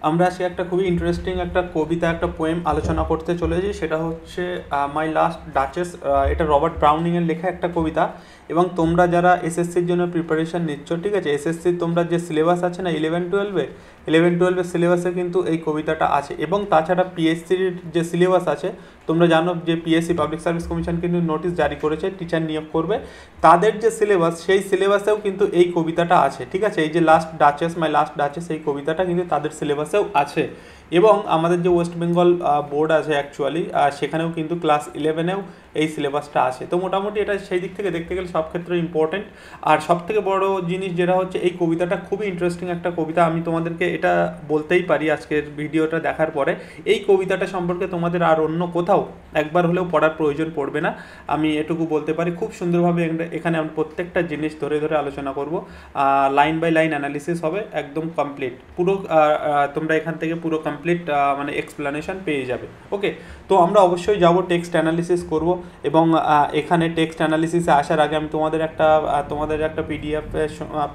আমরা আজকে একটা খুবই ইন্টারেস্টিং একটা কবিতা, একটা পোয়েম আলোচনা করতে চলেছি। সেটা হচ্ছে মাই লাস্ট ডাচেস। এটা রবার্ট ব্রাউনিংয়ের লেখা একটা কবিতা। এবং তোমরা যারা এসএসসির জন্য প্রিপারেশন নিচ্ছ, ঠিক আছে, এসএসসির তোমরা যে সিলেবাস আছে না, ইলেভেন টুয়েলভের সিলেবাসে কিন্তু এই কবিতাটা আছে। এবং তাছাড়া পিএসসির যে সিলেবাস আছে, তোমরা জানো যে পিএসসি পাবলিক সার্ভিস কমিশন কিন্তু নোটিশ জারি করেছে টিচার নিয়োগ করবে। তাদের যে সিলেবাস, সেই সিলেবাসেও কিন্তু এই কবিতাটা আছে, ঠিক আছে। এই যে লাস্ট ডাচেস, মাই লাস্ট ডাচেস, এই কবিতাটা কিন্তু তাদের সিলেবাসেও আছে। এবং আমাদের যে ওয়েস্ট বেঙ্গল বোর্ড আছে অ্যাকচুয়ালি, সেখানেও কিন্তু ক্লাস 11-এও এই সিলেবাসটা আছে। তো মোটামুটি এটা সেই দিক থেকে দেখতে গেলে সব ক্ষেত্রে ইম্পর্টেন্ট। আর সব থেকে বড় জিনিস যেটা হচ্ছে, এই কবিতাটা খুবই ইন্টারেস্টিং একটা কবিতা। আমি তোমাদেরকে এটা বলতেই পারি আজকের ভিডিওটা দেখার পরে, এই কবিতাটা সম্পর্কে তোমাদের আর অন্য কোথাও একবার হলেও পড়ার প্রয়োজন পড়বে না। আমি এটুকু বলতে পারি। খুব সুন্দরভাবে এখানে আমরা প্রত্যেকটা জিনিস ধরে ধরে আলোচনা করব। লাইন বাই লাইন অ্যানালিসিস হবে, একদম কমপ্লিট। পুরো তোমরা এখান থেকে পুরো কমপ্লিট মানে এক্সপ্লানেশন পেয়ে যাবে। ওকে, তো আমরা অবশ্যই যাব, টেক্সট অ্যানালিসিস করব। এবং এখানে টেক্সট অ্যানালিসিসে আসার আগে আমি তোমাদের একটা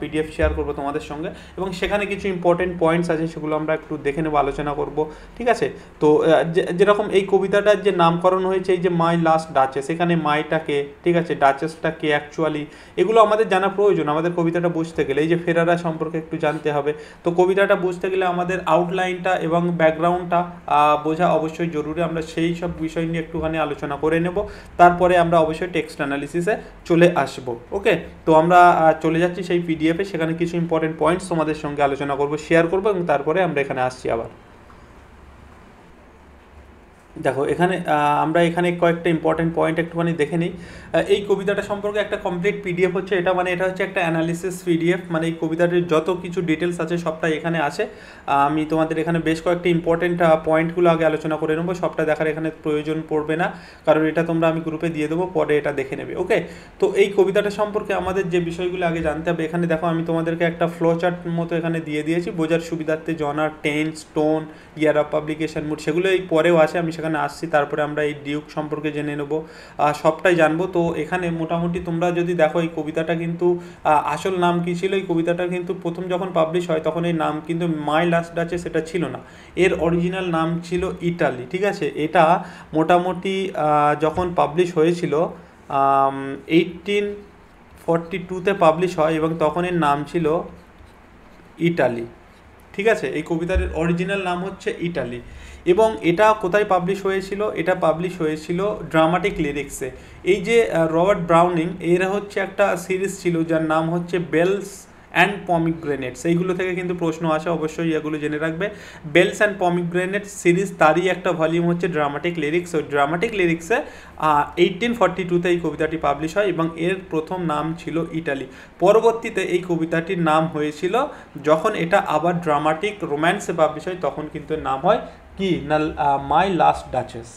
পিডিএফ শেয়ার করব তোমাদের সঙ্গে। এবং সেখানে কিছু ইম্পর্টেন্ট পয়েন্টস আছে, সেগুলো আমরা একটু দেখে নেব, আলোচনা করব, ঠিক আছে। তো যেরকম এই কবিতাটার যে নামকরণ হয়েছে, এই যে মাই লাস্ট ডাচেস, এখানে মাইটাকে, ঠিক আছে, ডাচেসটাকে অ্যাকচুয়ালি, এগুলো আমাদের জানা প্রয়োজন আমাদের কবিতাটা বুঝতে গেলে। এই যে ফেরারা সম্পর্কে একটু জানতে হবে। তো কবিতাটা বুঝতে গেলে আমাদের আউটলাইনটা এবং ব্যাকগ্রাউন্ডটা বোঝা অবশ্যই জরুরি। আমরা সেই সব বিষয় নিয়ে একটুখানি আলোচনা করে নেব, তারপরে আমরা অবশ্যই টেক্সট অ্যানালিসিসে চলে আসব। ওকে, তো আমরা চলে যাচ্ছি সেই পিডিএফে। সেখানে কিছু ইম্পর্টেন্ট পয়েন্টস তোমাদের সঙ্গে আলোচনা করব, শেয়ার করব, এবং তারপরে আমরা এখানে আসছি আবার। দেখো এখানে আমরা এখানে কয়েকটা ইম্পর্টেন্ট পয়েন্ট একটুখানি দেখে নিই। এই কবিতাটা সম্পর্কে একটা কমপ্লিট পিডিএফ হচ্ছে এটা, মানে এটা হচ্ছে একটা অ্যানালিসিস পিডিএফ। মানে এই কবিতাটির যত কিছু ডিটেলস আছে সবটাই এখানে আছে। আমি তোমাদের এখানে বেশ কয়েকটা ইম্পর্টেন্ট পয়েন্টগুলো আগে আলোচনা করে নেবো। সবটা দেখার এখানে প্রয়োজন পড়বে না, কারণ এটা তোমরা আমি গ্রুপে দিয়ে দেবো, পরে এটা দেখে নেবে। ওকে, তো এই কবিতাটা সম্পর্কে আমাদের যে বিষয়গুলো আগে জানতে হবে, এখানে দেখো আমি তোমাদেরকে একটা ফ্লো চার্ট মতো এখানে দিয়ে দিয়েছি বোঝার সুবিধার্থে। Genre, tense, tone, year of publication, mood, সেগুলো এই পরেও আছে, আমি সেখানে আসছি। তারপরে আমরা এই ডিউক সম্পর্কে জেনে নেব, সবটাই জানবো। তো এখানে মোটামুটি তোমরা যদি দেখো, এই কবিতাটা কিন্তু আসল নাম কী ছিল, এই কবিতাটা কিন্তু প্রথম যখন পাবলিশ হয় তখন এই নাম কিন্তু মাই লাস্ট ডাচে সেটা ছিল না। এর অরিজিনাল নাম ছিল ইটালি, ঠিক আছে। এটা মোটামুটি যখন পাবলিশ হয়েছিল 1842-তে পাবলিশ হয়, এবং তখন এর নাম ছিল ইটালি, ঠিক আছে। এই কবিতার অরিজিনাল নাম হচ্ছে ইটালি। এবং এটা কোথায় পাবলিশ হয়েছিল? এটা পাবলিশ হয়েছিল ড্রামাটিক লিরিক্সে। এই যে রবার্ট ব্রাউনিং, এর হচ্ছে একটা সিরিজ ছিল যার নাম হচ্ছে বেলস অ্যান্ড পমিগ্রেনেটস। এইগুলো থেকে কিন্তু প্রশ্ন আসে, অবশ্যই এগুলো জেনে রাখবে। বেলস অ্যান্ড পমিগ্রেনেটস সিরিজ, তারই একটা ভলিউম হচ্ছে ড্রামাটিক লিরিক্স। ওই ড্রামাটিক লিরিক্সে 1842-তে এই কবিতাটি পাবলিশ হয়, এবং এর প্রথম নাম ছিল ইটালি। পরবর্তীতে এই কবিতাটির নাম হয়েছিল, যখন এটা আবার ড্রামাটিক রোম্যান্সে পাবলিশ হয়, তখন কিন্তু নাম হয় কি না, মাই লাস্ট ডাচেস।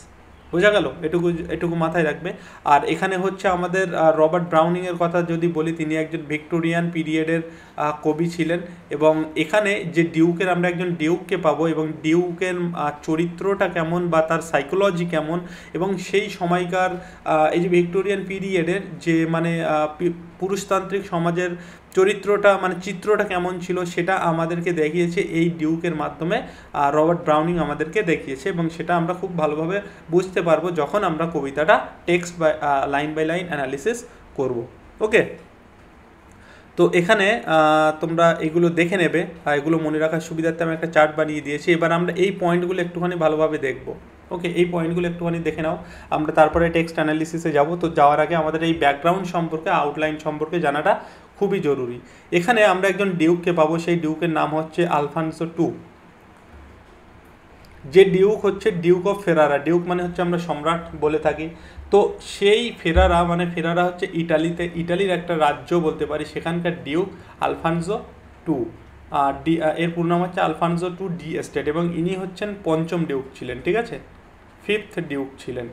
বোঝা গেল? এটুকু এটুকু মাথায় রাখবে। আর এখানে হচ্ছে আমাদের রবার্ট ব্রাউনিংয়ের কথা যদি বলি, তিনি একজন ভিক্টোরিয়ান পিরিয়ডের কবি ছিলেন। এবং এখানে যে ডিউকের, আমরা একজন ডিউককে পাবো, এবং ডিউকের চরিত্রটা কেমন বা তার সাইকোলজি কেমন, এবং সেই সময়কার এই যে ভিক্টোরিয়ান পিরিয়ডের যে মানে পুরুষতান্ত্রিক সমাজের চরিত্রটা, মানে চিত্রটা কেমন ছিল, সেটা আমাদেরকে দেখিয়েছে এই ডিউকের মাধ্যমে। রবার্ট ব্রাউনিং আমাদেরকে দেখিয়েছে, এবং সেটা আমরা খুব ভালোভাবে বুঝতে পারবো যখন আমরা কবিতাটা text by line by line analysis করব। ওকে, তো এখানে তোমরা এগুলো দেখে নেবে, এগুলো মনে রাখার সুবিধার্থে আমি একটা চার্ট বানিয়ে দিয়েছি। এবার আমরা এই পয়েন্টগুলো একটুখানি ভালোভাবে দেখব। ওকে, এই পয়েন্টগুলো একটুখানি দেখে নাও, আমরা তারপরে টেক্সট অ্যানালিসিসে যাব। তো যাওয়ার আগে আমাদের এই ব্যাকগ্রাউন্ড সম্পর্কে, আউটলাইন সম্পর্কে জানাটা খুবই জরুরি। এখানে আমরা একজন ডিউককে পাবো, সেই ডিউকের নাম হচ্ছে আলফানসো টু। যে ডিউক হচ্ছে ডিউক অফ ফেরারা, ডিউক মানে হচ্ছে আমরা সম্রাট বলে থাকি। তো সেই ফেরারা, মানে ফেরারা হচ্ছে ইটালিতে, ইটালির একটা রাজ্য বলতে পারি, সেখানকার ডিউক আলফানসো টু। এর পুরো নাম হচ্ছে আলফানসো টু ডি এস্টেট, এবং ইনি হচ্ছেন পঞ্চম ডিউক ছিলেন, ঠিক আছে, ফিফথ ডিউক ছিলেন।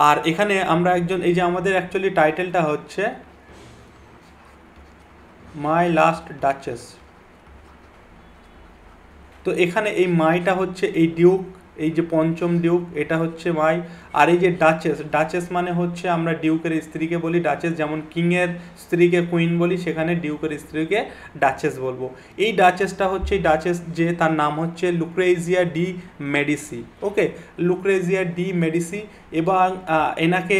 আর এখানে আমরা একজন, এই যে আমাদের অ্যাকচুয়ালি টাইটেলটা হচ্ছে মাই লাস্ট ডাচেস। তো এখানে এই মাইটা হচ্ছে এই ডিউক, এই যে পঞ্চম ডিউক এটা হচ্ছে মাই। আর এই যে ডাচেস, ডাচেস মানে হচ্ছে আমরা ডিউকের স্ত্রীকে বলি ডাচেস, যেমন কিংয়ের স্ত্রীকে কুইন বলি, সেখানে ডিউকের স্ত্রীকে ডাচেস বলবো। এই ডাচেসটা হচ্ছে, এই ডাচেস যে তার নাম হচ্ছে লুক্রেজিয়া ডি মেডিসি। ওকে, লুক্রেজিয়া ডি মেডিসি। এবং এনাকে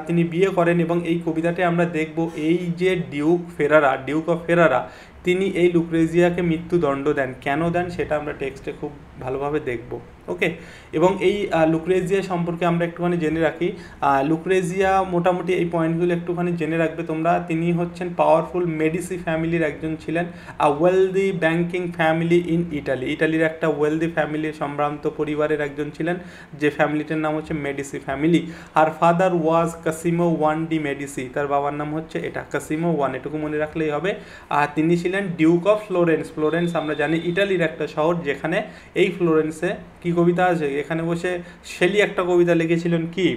তিনি বিয়ে করেন, এবং এই কবিতাতে আমরা দেখব এই যে ডিউক ফেরারা, ডিউক অফ ফেরারা, তিনি এই লুক্রেজিয়াকে মৃত্যুদণ্ড দেন। কেন দেন সেটা আমরা টেক্সটে খুব ভালোভাবে দেখব। ওকে, এবং এই লুক্রেজিয়া সম্পর্কে আমরা একটুখানি জেনে রাখি। লুক্রেজিয়া মোটামুটি এই পয়েন্টগুলো একটুখানি জেনে রাখবে তোমরা। তিনি হচ্ছেন পাওয়ারফুল মেডিসি ফ্যামিলির একজন ছিলেন, wealthy banking family in Italy. ইটালির একটা ওয়েলদি ফ্যামিলি, সম্ভ্রান্ত পরিবারের একজন ছিলেন, যে ফ্যামিলিটার নাম হচ্ছে মেডিসি ফ্যামিলি। আর father was Cosimo one de Medici, তার বাবার নাম হচ্ছে এটা কাসিমো ওয়ান, এটুকু মনে রাখলেই হবে। আর তিনি ছিলেন ডিউক অফ ফ্লোরেন্স। ফ্লোরেন্স আমরা জানি ইটালির একটা শহর, যেখানে এই ফ্লোরেন্সে কি কবিতা আছে, এখানে বসে শেলি একটা কবিতা লিখেছিলেন, কি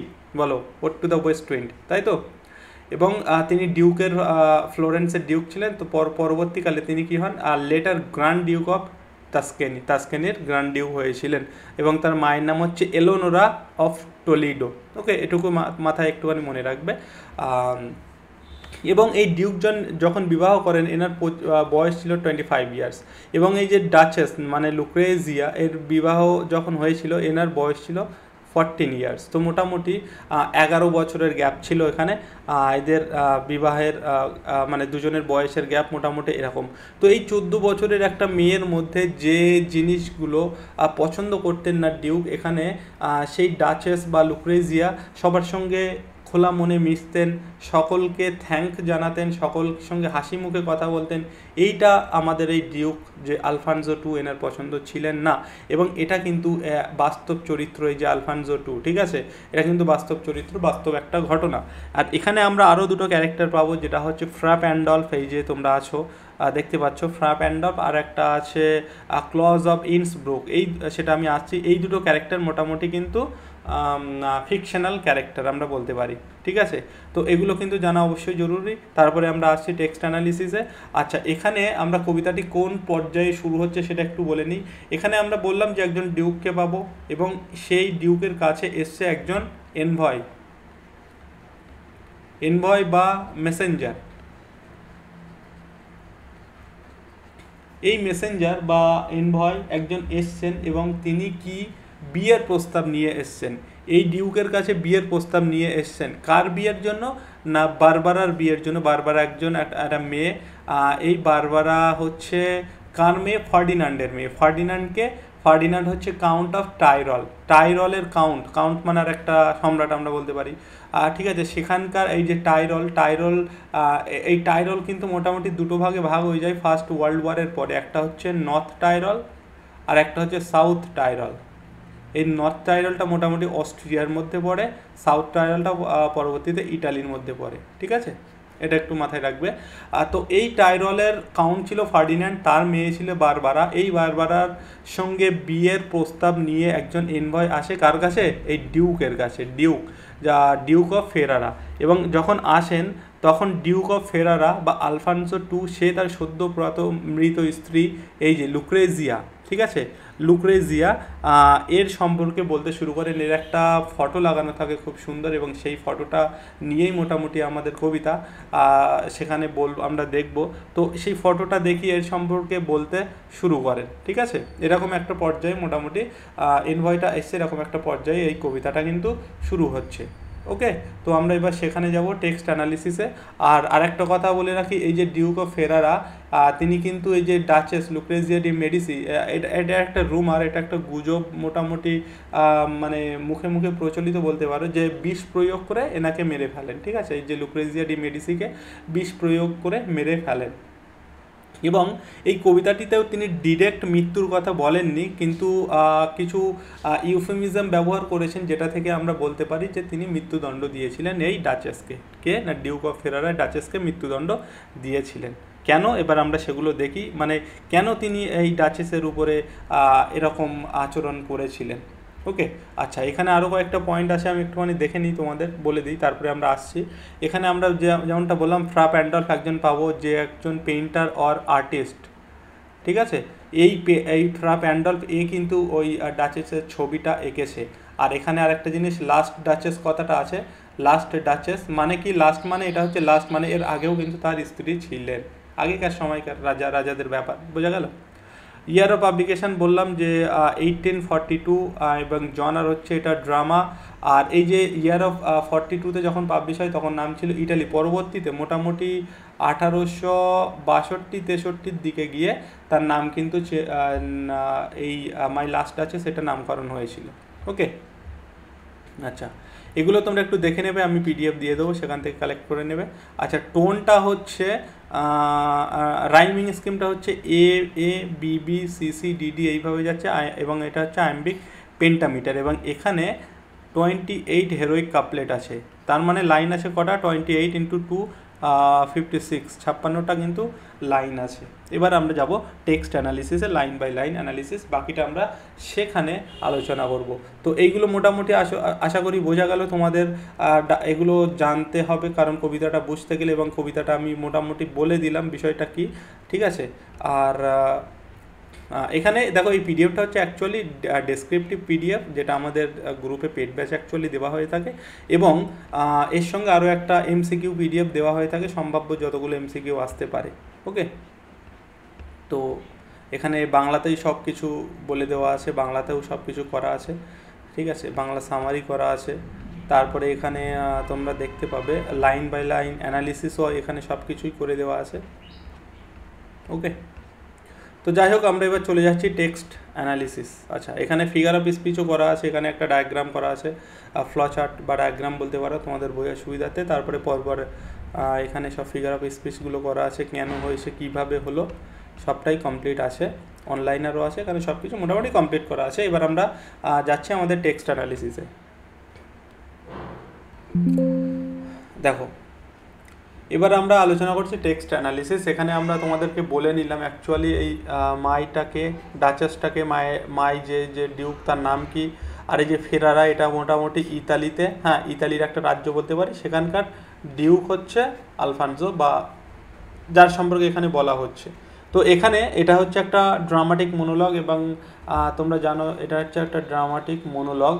বলো, ওট টু দ্য ওয়েস্ট উইন্ড, তাই তো। এবং তিনি ডিউকের ফ্লোরেন্সের ডিউক ছিলেন। তো পরবর্তীকালে তিনি কি হন, later grand duke of Tuscany, তাস্কেনির গ্র্যান্ড ডিউক হয়েছিলেন। এবং তার মায়ের নাম হচ্ছে এলোনোরা অফ টলিডো। ওকে, এটুকু মাথায় একটুখানি মনে রাখবে। এবং এই ডিউকজন যখন বিবাহ করেন, এনার বয়স ছিল 25 ইয়ার্স। এবং এই যে ডাচেস মানে লুক্রেজিয়া, এর বিবাহ যখন হয়েছিল এনার বয়স ছিল 14 ইয়ার্স। তো মোটামুটি 11 বছরের গ্যাপ ছিল এখানে এদের বিবাহের, মানে দুজনের বয়সের গ্যাপ মোটামুটি এরকম। তো এই 14 বছরের একটা মেয়ের মধ্যে যে জিনিসগুলো পছন্দ করতেন না ডিউক, এখানে সেই ডাচেস বা লুক্রেজিয়া সবার সঙ্গে খোলা মনে মিশতেন, সকলকে থ্যাঙ্ক জানাতেন, সকলের সঙ্গে হাসি মুখে কথা বলতেন। এইটা আমাদের এই ডিউক যে আলফানজো টু, এনার পছন্দ ছিলেন না। এবং এটা কিন্তু বাস্তব চরিত্র, এই যে আলফানজো টু, ঠিক আছে, এটা কিন্তু বাস্তব চরিত্র, বাস্তব একটা ঘটনা। আর এখানে আমরা আরও দুটো ক্যারেক্টার পাবো, যেটা হচ্ছে ফ্রা প্যান্ডলফ, এই যে তোমরা আছো দেখতে পাচ্ছ ফ্রা প্যান্ডলফ, আর একটা আছে ক্লজ অফ ইন্সব্রুক। এই সেটা আমি আসছি। এই দুটো ক্যারেক্টার মোটামুটি কিন্তু ফিকশনাল ক্যারেক্টার আমরা বলতে পারি, ঠিক আছে। তো এগুলো কিন্তু জানা অবশ্যই জরুরি। তারপরে আমরা আসছি টেক্সট অ্যানালিসিসে। আচ্ছা, এখানে আমরা কবিতাটি কোন পর্যায়ে শুরু হচ্ছে সেটা একটু বলে নিই। এখানে আমরা বললাম যে একজন ডিউককে পাবো, এবং সেই ডিউকের কাছে এসছে একজন এনভয়, এনভয় বা মেসেঞ্জার। এই মেসেঞ্জার বা এনভয় একজন এসছেন, এবং তিনি কি বিয়ের প্রস্তাব নিয়ে এসছেন। এই ডিউকের কাছে বিয়ের প্রস্তাব নিয়ে এসছেন। কার বিয়ের জন্য না, বারবারার বিয়ের জন্য। বারবারা একজন একটা মেয়ে। এই বারবারা হচ্ছে কার মেয়ে, ফার্ডিনান্ডের মেয়ে। ফার্ডিনান্ড হচ্ছে কাউন্ট অফ টাইরল, টাইরলের কাউন্ট, কাউন্ট মানে আর একটা সম্রাট আমরা বলতে পারি, ঠিক আছে। সেখানকার এই যে টাইরল, এই টাইরল কিন্তু মোটামুটি দুটো ভাগে ভাগ হয়ে যায় ফার্স্ট ওয়ার্ল্ড ওয়ারের পরে। একটা হচ্ছে নর্থ টাইরল আর একটা হচ্ছে সাউথ টাইরল। এই নর্থ টাইরলটা মোটামুটি অস্ট্রিয়ার মধ্যে পড়ে, সাউথ টাইরলটা পরবর্তীতে ইটালির মধ্যে পড়ে, ঠিক আছে, এটা একটু মাথায় রাখবে। তো এই টাইরলের কাউন্ট ছিল ফার্ডিন্যান্ড, তার মেয়ে ছিল বারবারা। এই বারবারার সঙ্গে বিয়ের প্রস্তাব নিয়ে একজন এনভয় আসে কার কাছে, এই ডিউকের কাছে, ডিউক অফ ফেরারা। এবং যখন আসেন তখন ডিউক অফ ফেরারা বা আলফানসো টু, সে তার সদ্য প্রয়াত মৃত স্ত্রী এই যে লুক্রেজিয়া, ঠিক আছে, লুক্রেজিয়া, এর সম্পর্কে বলতে শুরু করেন। এর একটা ফটো লাগানো থাকে খুব সুন্দর, এবং সেই ফটোটা নিয়েই মোটামুটি আমাদের কবিতা সেখানে আমরা দেখব। তো সেই ফটোটা দেখি এর সম্পর্কে বলতে শুরু করেন, ঠিক আছে। এরকম একটা পর্যায়ে মোটামুটি এনভয়টা এসছে, এরকম একটা পর্যায়ে এই কবিতাটা কিন্তু শুরু হচ্ছে। ওকে, তো আমরা এবার সেখানে যাব টেক্সট অ্যানালিসিসে। আর আরেকটা কথা বলে রাখি, এই যে ডিউক অফ ফেরারা, তিনি কিন্তু এই যে ডাচেস লুক্রেজিয়া ডি মেডিসি, এটা একটা রুমার, এটা একটা গুজব মোটামুটি, মানে মুখে মুখে প্রচলিত বলতে পারো, যে বিষ প্রয়োগ করে এনাকে মেরে ফেলেন, ঠিক আছে। এই যে লুক্রেজিয়া ডি মেডিসিকে বিষ প্রয়োগ করে মেরে ফেলেন। এবং এই কবিতাটিতেও তিনি ডিরেক্ট মৃত্যুর কথা বলেননি, কিন্তু কিছু ইউফেমিজম ব্যবহার করেছেন, যেটা থেকে আমরা বলতে পারি যে তিনি মৃত্যুদণ্ড দিয়েছিলেন এই ডাচেসকে। কে না, ডিউক অফ ফেরারা ডাচেসকে মৃত্যুদণ্ড দিয়েছিলেন। কেন, এবার আমরা সেগুলো দেখি, মানে কেন তিনি এই ডাচেসের উপরে এরকম আচরণ করেছিলেন। ওকে, আচ্ছা, এখানে আরও কয়েকটা পয়েন্ট আছে, আমি একটুখানি দেখে নিই, তোমাদের বলে দিই, তারপরে আমরা আসছি। এখানে আমরা যেমনটা বললাম, ফ্রা প্যান্ডলফ একজন পাবো, যে একজন পেইন্টার অর আর্টিস্ট, ঠিক আছে। এই ফ্রা প্যান্ডলফ কিন্তু ওই ডাচেসের ছবিটা এঁকেছে। আর এখানে আরেকটা জিনিস, লাস্ট ডাচেস কথাটা আছে, লাস্ট ডাচেস মানে কি, লাস্ট মানে এটা হচ্ছে লাস্ট মানে এর আগেও কিন্তু তার স্ত্রী ছিলেন, আগেকার সময়কার রাজাদের ব্যাপার, বোঝা গেল। ইয়ার অফ পাবলিকেশন বললাম যে 1842, এবং জনার হচ্ছে এটা ড্রামা। আর এই যে ইয়ার অফ 42-তে যখন পাবলিশ হয় তখন নাম ছিল ইটালি। পরবর্তীতে মোটামুটি 1862-63 দিকে গিয়ে তার নাম কিন্তু এই মাই লাস্ট আছে সেটা নামকরণ হয়েছিল। ওকে, আচ্ছা, এগুলো তোমরা একটু দেখে নেবে, আমি পিডিএফ দিয়ে দেবো, সেখান থেকে কালেক্ট করে নেবে। আচ্ছা, টোনটা হচ্ছে রাইমিং স্কিমটা হচ্ছে A A B B C C D D এইভাবে যাচ্ছে, এবং এটা হচ্ছে আইম্বিক পেন্টামিটার, এবং এখানে 28 হেরোইক কাপলেট আছে। তার মানে লাইন আছে কটা, 28 ইন্টু 2 56, 56টা কিন্তু লাইন আছে। এবার আমরা যাব টেক্সট অ্যানালিসিসে, লাইন বাই লাইন অ্যানালিসিস, বাকিটা আমরা সেখানে আলোচনা করব। তো এইগুলো মোটামুটি আশা করি বোঝা গেল তোমাদের। এগুলো জানতে হবে কারণ কবিতাটা বুঝতে গেলে, এবং কবিতাটা আমি মোটামুটি বলে দিলাম বিষয়টা কি, ঠিক আছে। আর এখানে দেখো এই পিডিএফটা হচ্ছে অ্যাকচুয়ালি ডেসক্রিপটিভ পিডিএফ, যেটা আমাদের গ্রুপে পেড ব্যাচ অ্যাকচুয়ালি দেওয়া হয়ে থাকে, এবং এর সঙ্গে আরও একটা এমসিকিউ পিডিএফ দেওয়া হয়ে থাকে, সম্ভাব্য যতগুলো এমসিকিউ আসতে পারে। ওকে, তো এখানে বাংলাতেই সব কিছু বলে দেওয়া আছে, বাংলাতেও সব কিছু করা আছে, ঠিক আছে, বাংলা সামারি করা আছে। তারপরে এখানে তোমরা দেখতে পাবে লাইন বাই লাইন অ্যানালিসিসও এখানে সব কিছুই করে দেওয়া আছে। ওকে, তো যাই হোক, আমরা এবার চলে যাচ্ছি টেক্সট অ্যানালিসিস। আচ্ছা, এখানে ফিগার অফ স্পিচও করা আছে, এখানে একটা ডায়াগ্রাম করা আছে, ফ্লো চার্ট বা ডায়াগ্রাম বলতে পারো তোমাদের বইয়ের সুবিধাতে। তারপরে পরপর এখানে সব ফিগার অফ স্পিচগুলো করা আছে, কেন হয়েছে, কীভাবে হলো, সবটাই কমপ্লিট আছে, অনলাইনেরও আছে, এখানে সব কিছু মোটামুটি কমপ্লিট করা আছে। এবার আমরা যাচ্ছি আমাদের টেক্সট অ্যানালিসিসে। দেখো, এবার আমরা আলোচনা করছি টেক্সট অ্যানালিসিস। এখানে আমরা তোমাদেরকে বলে নিলাম অ্যাকচুয়ালি এই মাইটাকে, ডাচেসটাকে, মাই যে ডিউক তার নাম কি, আর এই যে ফেরারা এটা মোটামুটি ইতালিতে, হ্যাঁ ইতালির একটা রাজ্য বলতে পারি, সেখানকার ডিউক হচ্ছে আলফানজো, বা যার সম্পর্কে এখানে বলা হচ্ছে। তো এখানে এটা হচ্ছে একটা ড্রামাটিক মনোলগ, এবং তোমরা জানো এটা হচ্ছে একটা ড্রামাটিক মনোলগ।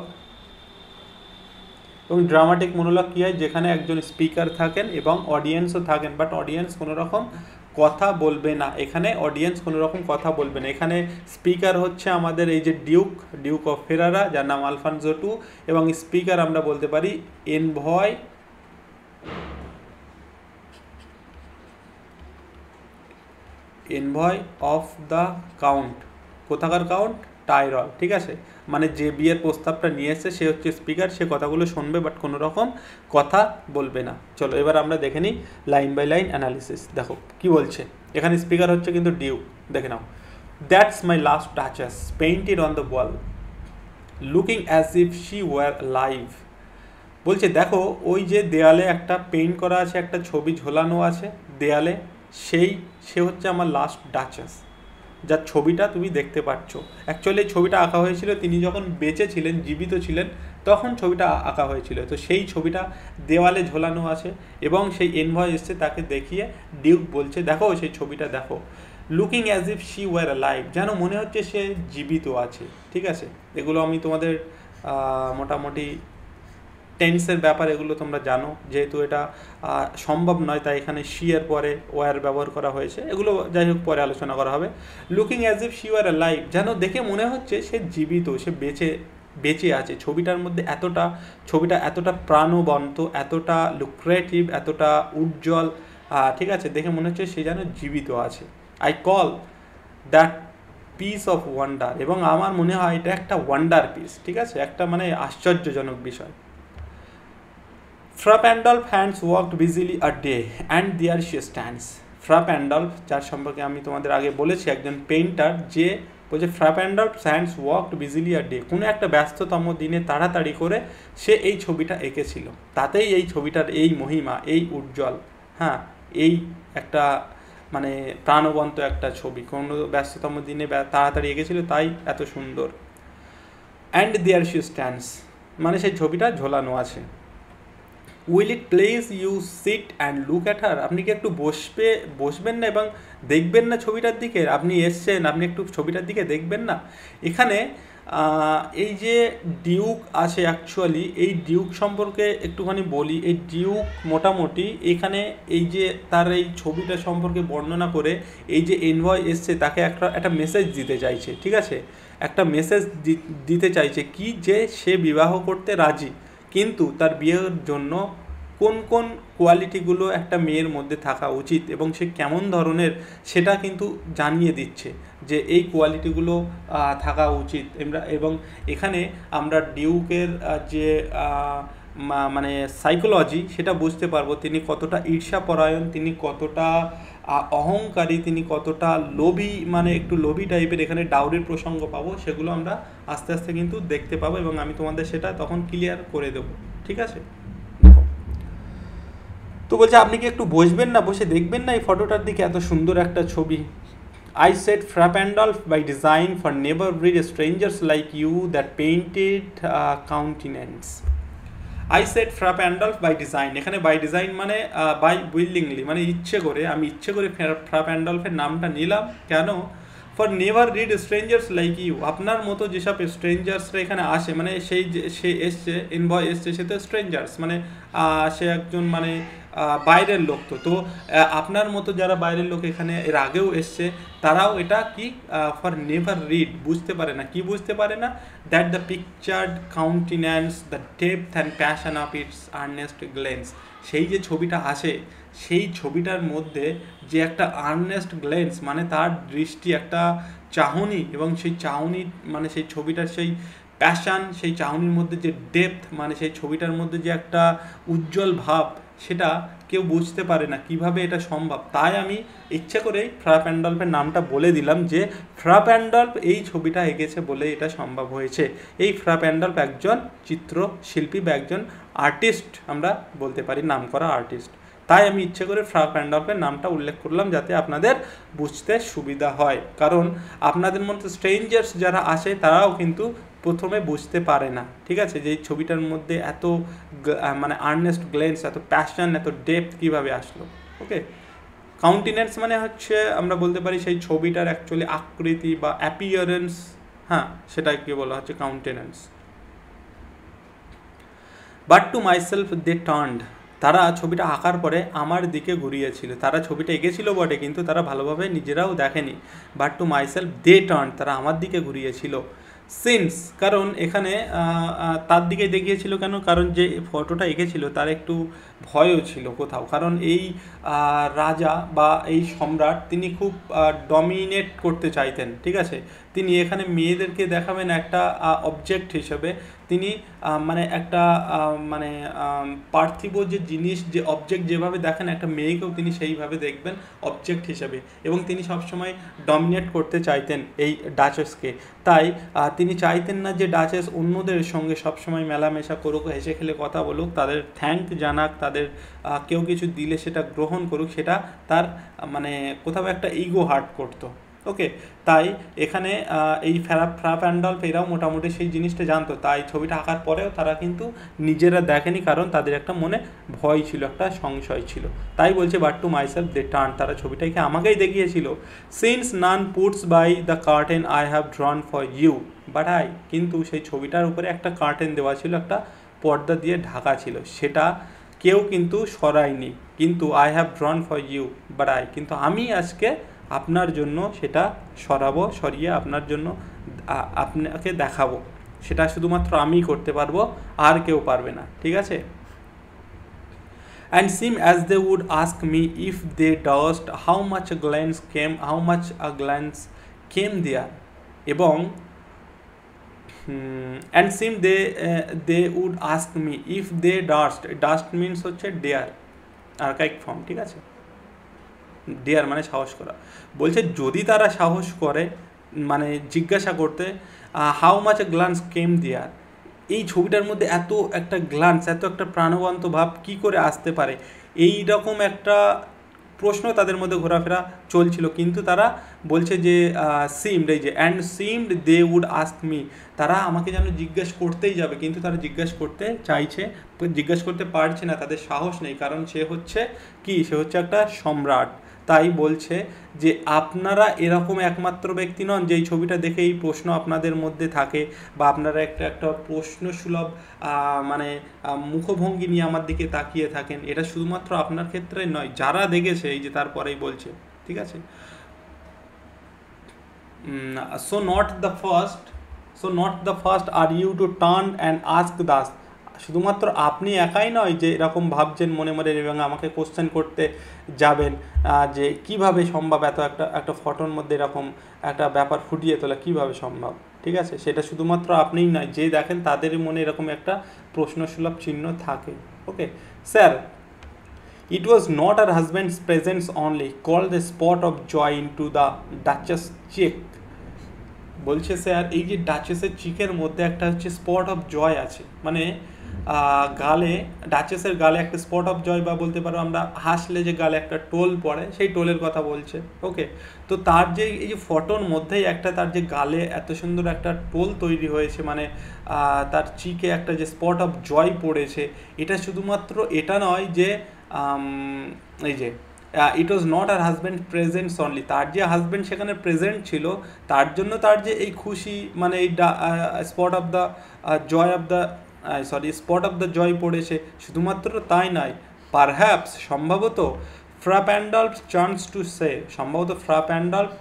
এবং ড্রামাটিক মনোলগ কী হয়, যেখানে একজন স্পিকার থাকেন এবং অডিয়েন্সও থাকেন, বাট অডিয়েন্স কোনো রকম কথা বলবে না। এখানে অডিয়েন্স কোনো রকম কথা বলবে না। এখানে স্পিকার হচ্ছে আমাদের এই যে ডিউক অফ ফেরারা, যার নাম আলফানজো টু, এবং স্পিকার আমরা বলতে পারি এনভয় অফ দ্য কাউন্ট। কোথাকার কাউন্ট? টাইরল, ঠিক আছে। মানে যে বিয়ের প্রস্তাবটা নিয়ে এসে সে হচ্ছে স্পিকার, সে কথাগুলো শুনবে বাট কোনো রকম কথা বলবে না। চলো এবার আমরা দেখে নিই লাইন বাই লাইন অ্যানালিসিস। দেখো কি বলছে, এখানে স্পিকার হচ্ছে কিন্তু ডিউক, দেখে নাও। That's my last duchess painted on the wall looking as if she were live. বলছে দেখো ওই যে দেয়ালে একটা পেইন্ট করা আছে, একটা ছবি ঝোলানো আছে দেয়ালে, সে হচ্ছে আমার লাস্ট ডাচেস, যার ছবিটা তুমি দেখতে পাচ্ছ। অ্যাকচুয়ালি এই ছবিটা আঁকা হয়েছিল তিনি যখন বেঁচে ছিলেন, জীবিত ছিলেন, তখন ছবিটা আঁকা হয়েছিল। তো সেই ছবিটা দেওয়ালে ঝোলানো আছে, এবং সেই এনভয় এসছে তাকে দেখিয়ে ডিউক বলছে দেখো সেই ছবিটা দেখো, looking as if she were live, যেন মনে হচ্ছে সে জীবিত আছে, ঠিক আছে। এগুলো আমি তোমাদের মোটামুটি টেন্সের ব্যাপার, এগুলো তোমরা জানো, যেহেতু এটা সম্ভব নয় তাই এখানে শি এর পরে ওয়ার ব্যবহার করা হয়েছে, এগুলো যাই হোক পরে আলোচনা করা হবে। Looking as if she were live, যেন দেখে মনে হচ্ছে সে জীবিত, সে বেঁচে আছে। ছবিটা এতটা প্রাণবন্ত, এতটা লুক্রেটিভ, এতটা উজ্জ্বল, ঠিক আছে, দেখে মনে হচ্ছে সে যেন জীবিত আছে। I call that piece of wonder, এবং আমার মনে হয় এটা একটা ওয়ান্ডার পিস, ঠিক আছে, একটা মানে আশ্চর্যজনক বিষয়। Fra Pandolf hands walked busily a day and there she stands. Fra Pandolf, যার সম্পর্কে আমি তোমাদের আগে বলেছি, একজন পেইন্টার, যে বলছে Fra Pandolf hands walked busily a day, কোনো একটা ব্যস্ততম দিনে তাড়াতাড়ি করে সে এই ছবিটা এঁকেছিল, তাতেই এই ছবিটার এই মহিমা, এই উজ্জ্বল, হ্যাঁ, এই একটা মানে প্রাণবন্ত একটা ছবি, কোনো ব্যস্ততম দিনে তাড়াতাড়ি এঁকেছিল তাই এত সুন্দর। অ্যান্ড দেয়ার শি স্ট্যান্ডস, মানে সেই ছবিটা ঝোলানো আছে। Will it please you sit and look at her? আপনি কি একটু বসবেন না এবং দেখবেন না ছবিটার দিকে? আপনি এসছেন, আপনি একটু ছবিটার দিকে দেখবেন না? এখানে এই যে ডিউক আছে, অ্যাকচুয়ালি এই ডিউক সম্পর্কে একটুখানি বলি। এই ডিউক মোটামুটি এখানে এই যে তার এই ছবিটা সম্পর্কে বর্ণনা করে এই যে এনভয় এসছে তাকে একটা মেসেজ দিতে চাইছে, ঠিক আছে? একটা মেসেজ দিতে চাইছে কি, যে সে বিবাহ করতে রাজি, কিন্তু তার বিয়ের জন্য কোন কোন কোয়ালিটিগুলো একটা মেয়ের মধ্যে থাকা উচিত এবং সে কেমন ধরনের সেটা কিন্তু জানিয়ে দিচ্ছে যে এই কোয়ালিটিগুলো থাকা উচিত। এবং এখানে আমরা ডিউকের যে মানে সাইকোলজি সেটা বুঝতে পারবো, তিনি কতটা ঈর্ষাপরায়ণ, তিনি কতটা অহংকারী, তিনি কতটা লোভী, মানে একটু লোভী টাইপের। এখানে ডাউরির প্রসঙ্গ পাবো, সেগুলো আমরা আস্তে আস্তে কিন্তু দেখতে পাবো এবং আমি তোমাদের সেটা তখন ক্লিয়ার করে দেবো, ঠিক আছে? দেখো, তো বলছে আপনি কি একটু বসবেন না, বসে দেখবেন না এই ফটোটার দিকে? এত সুন্দর একটা ছবি। I said Frappandolph by design, for never read strangers like you that painted countenance. I said Frappandolph by design, এখানে বাই ডিজাইন মানে বাই উইলিংলি, মানে ইচ্ছে করে, আমি ইচ্ছে করে ফ্রাপ্যান্ডলফের নামটা নিলাম। কেন? For never read strangers like you, আপনার মতো যেসব স্ট্রেঞ্জার্সরা এখানে আসে, মানে সেই যে সে এসছে, এনভয় এসছে, সে তো স্ট্রেঞ্জার্স, মানে সে একজন মানে বাইরের লোক। তো আপনার মতো যারা বাইরের লোক এখানে এর আগেও এসছে, তারাও এটা কি ফর নেভার রিড, বুঝতে পারে না। কি বুঝতে পারে না? That the pictured countenance, the depth and passion of its earnest glance, সেই যে ছবিটা আসে, সেই ছবিটার মধ্যে যে একটা আর্নেস্ট গ্লেন্স, মানে তার দৃষ্টি, একটা চাহনি, এবং সেই চাহনি মানে সেই ছবিটার সেই প্যাশন, সেই চাহনির মধ্যে যে ডেপথ, মানে সেই ছবিটার মধ্যে যে একটা উজ্জ্বল ভাব, সেটা কেউ বুঝতে পারে না কিভাবে এটা সম্ভব। তাই আমি ইচ্ছে করেই ফ্রাপ্যান্ডলফের নামটা বলে দিলাম, যে ফ্রাপ্যান্ডলফ এই ছবিটা এঁকেছে বলে এটা সম্ভব হয়েছে। এই ফ্রাপ্যান্ডলফ একজন চিত্রশিল্পী বা একজন আর্টিস্ট, আমরা বলতে পারি নামকরা আর্টিস্ট। তাই আমি ইচ্ছে করে ফ্রাপ্যান্ডলফের নামটা উল্লেখ করলাম, যাতে আপনাদের বুঝতে সুবিধা হয়। কারণ আপনাদের মধ্যে স্ট্রেঞ্জার্স যারা আসে, তারাও কিন্তু প্রথমে বুঝতে পারে না, ঠিক আছে, যে এই ছবিটার মধ্যে এত মানে আর্নেস্ট গ্লেন্স, এত প্যাশন, এত ডেপথ কীভাবে আসলো। ওকে, কাউন্টিনেন্স মানে হচ্ছে আমরা বলতে পারি সেই ছবিটার অ্যাকচুয়ালি আকৃতি বা অ্যাপিয়ারেন্স, হ্যাঁ, সেটাকে বলা হচ্ছে countenance. But to myself they turned, তারা ছবিটা আঁকার পরে আমার দিকে ঘুরিয়েছিল। তারা ছবিটা এঁকেছিল বটে, কিন্তু তারা ভালোভাবে নিজেরাও দেখেনি। But to myself they turn, তারা আমার দিকে ঘুরিয়েছিল। সিন্স, কারণ এখানে তার দিকে দেখিয়েছিল কেন? কারণ যে ফটোটা এঁকেছিল তার একটু ভয়ও ছিল কোথাও, কারণ এই রাজা বা এই সম্রাট তিনি খুব ডমিনেট করতে চাইতেন, ঠিক আছে? তিনি এখানে মেয়েদেরকে দেখাবেন একটা অবজেক্ট হিসেবে, তিনি মানে একটা মানে পার্থিব যে জিনিস, যে অবজেক্ট যেভাবে দেখেন একটা মেয়েকেও তিনি সেইভাবে দেখবেন অবজেক্ট হিসেবে, এবং তিনি সবসময় ডমিনেট করতে চাইতেন এই ডাচেসকে। তাই তিনি চাইতেন না যে ডাচেস অন্যদের সঙ্গে সবসময় মেলামেশা করুক, হেসে খেলে কথা বলুক, তাদের থ্যাঙ্ক জানাক, তাদের কেউ কিছু দিলে সেটা গ্রহণ করুক, সেটা তার মানে কোথাও একটা ইগো হার্ট করতো। ওকে, তাই এখানে এই ফ্রাপ্যান্ডলফ এরাও মোটামুটি সেই জিনিসটা জানতো। তাই ছবিটা আঁকার পরেও তারা কিন্তু নিজেরা দেখেনি, কারণ তাদের একটা মনে ভয় ছিল, একটা সংশয় ছিল। তাই বলছে but to myself they turn, তারা ছবিটাকে আমাকেই দেখিয়েছিল। Since none puts by the curtain I have drawn for you but I, কিন্তু সেই ছবিটার উপরে একটা কার্টেন দেওয়া ছিল, একটা পর্দা দিয়ে ঢাকা ছিল, সেটা কেউ কিন্তু সরায়নি। কিন্তু I have drawn for you but I, কিন্তু আমি আজকে আপনার জন্য সেটা সরিয়ে আপনার জন্য আপনাকে দেখাবো। সেটা শুধুমাত্র আমিই করতে পারবো, আর কেউ পারবে না, ঠিক আছে? and seem as they would ask me if they durst how much a glance came there, এবং and seem they would ask me if they durst means হচ্ছে ডেয়ার, আর্কাইক ফর্ম, ঠিক আছে? ডেয়ার মানে সাহস করা। বলছে যদি তারা সাহস করে মানে জিজ্ঞাসা করতে, হাউ মাচ এ গ্লান্স কেম দেয়ার, এই ছবিটার মধ্যে এত একটা গ্লান্স, এত একটা প্রাণবন্ত ভাব কি করে আসতে পারে, এই রকম একটা প্রশ্ন তাদের মধ্যে ঘোরাফেরা চলছিল, কিন্তু তারা বলছে যে সিমড, এই যে and seemed they would ask me, তারা আমাকে যেন জিজ্ঞেস করতেই যাবে, কিন্তু তারা জিজ্ঞেস করতে চাইছে, জিজ্ঞেস করতে পারছে না, তাদের সাহস নেই, কারণ সে হচ্ছে কি, সে হচ্ছে একটা সম্রাট। তাই বলছে যে আপনারা এরকম একমাত্র ব্যক্তি নন যে এই ছবিটা দেখে এই প্রশ্ন আপনাদের মধ্যে থাকে, বা আপনারা একটা প্রশ্ন সুলভ মানে মুখভঙ্গি নিয়ে আমার দিকে তাকিয়ে থাকেন। এটা শুধুমাত্র আপনার ক্ষেত্রে নয়, যারা দেখেছে, এই যে তারপরেই বলছে, ঠিক আছে। So not the first, so not the first are you to turn and ask thus, শুধুমাত্র আপনি একাই নয় যে এরকম ভাবছেন মনে মনে এবং আমাকে কোশ্চেন করতে যাবেন যে কিভাবে সম্ভব এত একটা ফটোর মধ্যে এরকম একটা ব্যাপার ফুটিয়ে তোলা কীভাবে সম্ভব, ঠিক আছে। সেটা শুধুমাত্র আপনিই নয়, যে দেখেন তাদের মনে এরকম একটা প্রশ্নসুলভ চিহ্ন থাকে। Okay sir, it was not her husband's presence only called the spot of joy into the Duchess' cheek, বলছে স্যার এই যে ডাচেসের চিকের মধ্যে একটা হচ্ছে স্পট অফ জয় আছে, মানে গালে, ডাচেসের গালে একটা স্পট অফ জয়, বা বলতে পারো আমরা হাসলে যে গালে একটা টোল পড়ে, সেই টোলের কথা বলছে। ওকে, তো তার যে এই যে ফটোর মধ্যেই একটা তার যে গালে এত সুন্দর একটা টোল তৈরি হয়েছে, মানে তার চিকে একটা যে স্পট অফ জয় পড়েছে, এটা শুধুমাত্র এটা নয় যে এই যে it was not her husband presence only, তার যে হাজব্যান্ড সেখানে প্রেজেন্ট ছিল তার জন্য তার যে এই খুশি, মানে এই spot of the joy of the spot of the joy পড়েছে, শুধুমাত্র তাই নয়, পারহ্যাপস সম্ভবত ফ্রা প্যান্ডলফ চান্স টু সে, সম্ভবত ফ্রা প্যান্ডলফ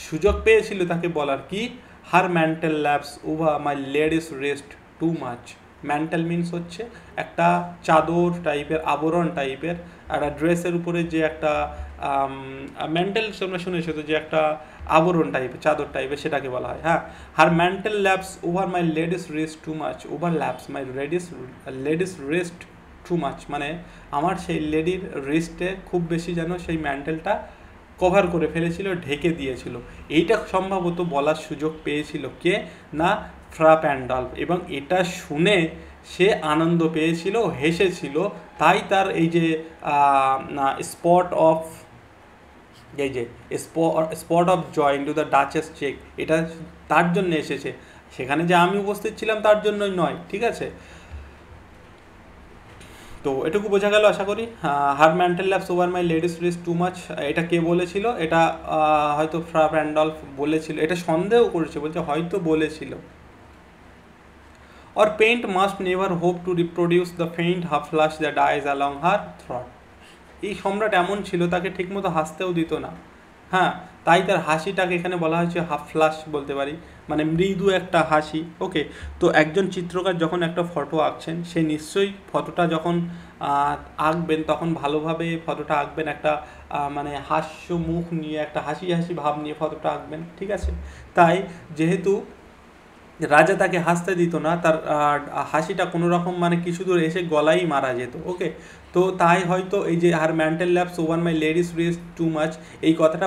সুযোগ পেয়েছিল তাকে বলার কি, her mantle laps over my lady's wrist too much. Mantle means হচ্ছে একটা চাদর টাইপের, আবরণ টাইপের, একটা ড্রেসের উপরে যে একটা ম্যান্টেল, তোমরা শুনেছো তো, যে একটা আবরণ টাইপের, চাদর টাইপের, সেটাকে বলা হয়। হ্যাঁ, her mantle laps over my lady's wrist too much, over laps my lady's wrist too much, মানে আমার সেই লেডির রেস্টে খুব বেশি যেন সেই ম্যান্টেলটা কভার করে ফেলেছিল, ঢেকে দিয়েছিল। এইটা সম্ভবত বলার সুযোগ পেয়েছিল কে না, ফ্রা প্যান্ডলফ, এবং এটা শুনে সে আনন্দ পেয়েছিল, হেসেছিল, তাই তার এই যে স্পট অফ, এই যে spot of joy into the duchess cheek, এটা তার জন্য এসেছে, সেখানে যে আমি উপস্থিত ছিলাম তার জন্যই নয়, ঠিক আছে। তো এটুকু বোঝা গেল আশা করি। Her mantle laps over my lady's wrist too much, এটা কে বলেছিল, এটা হয়তো ফ্রা প্যান্ডলফ বলেছিল, এটা সন্দেহ করেছে, বলছে হয়তো বলেছিল। Or paint must never hope to reproduce the faint half flush that dies along her throat. এই সম্রাট এমন ছিল, তাকে ঠিকমতো হাসতেও দিত না। হ্যাঁ, তাই তার হাসিটাকে এখানে বলা হয়েছে হাফ ফ্লাশ বলতে পারি, মানে মৃদু একটা হাসি। ওকে, তো একজন চিত্রকার যখন একটা ফটো আঁকছেন, সে নিশ্চয়ই ফটোটা যখন আঁকবেন তখন ভালোভাবে ফটোটা আঁকবেন, একটা মানে হাস্য মুখ নিয়ে, একটা হাসি হাসি ভাব নিয়ে ফটোটা আঁকবেন, ঠিক আছে। তাই যেহেতু রাজা তাকে হাসতে দিত না, তার হাসিটা কোনো রকম মানে কিছু দূর এসে গলাই মারা যেত। ওকে, তো তাই হয়তো এই যে her mantle laps over my lady's wrist too much, এই কথাটা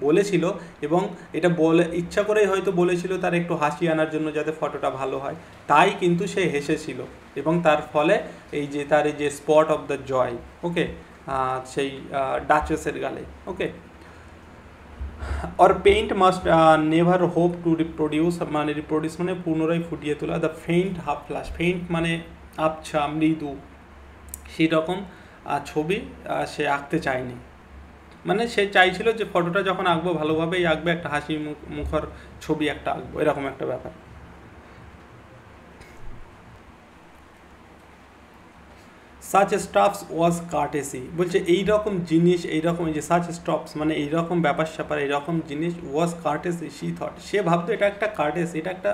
বলেছিল, এবং এটা বলে ইচ্ছা করেই হয়তো বলেছিল তার একটু হাসি আনার জন্য, যাতে ফটোটা ভালো হয়, তাই কিন্তু সে হেসেছিল, এবং তার ফলে এই যে তার এই যে spot of the joy, okay, সেই ডাচেসের গালে। Okay, or paint must never hope to reproduce, মানে রিপ্রোডিউস মানে পুনরায় ফুটিয়ে তোলা, the faint half flush, faint মানে আবছা মৃদু, সেই রকম ছবি সে আঁকতে চায়নি, মানে সে চাইছিল যে ফটোটা যখন আঁকবো ভালোভাবেই আঁকবে, একটা হাসি মুখর ছবি একটা আঁকবো, এরকম একটা ব্যাপার। সাচ স্টাফস ওয়াজ কার্টেসি, বলছে এইরকম জিনিস, এইরকম এই যে সাচ স্টপস মানে এইরকম ব্যাপার স্যাপার, এইরকম জিনিস, ওয়াজ কার্টেসি শি থট, সে ভাবতো এটা একটা কার্টেসি, এটা একটা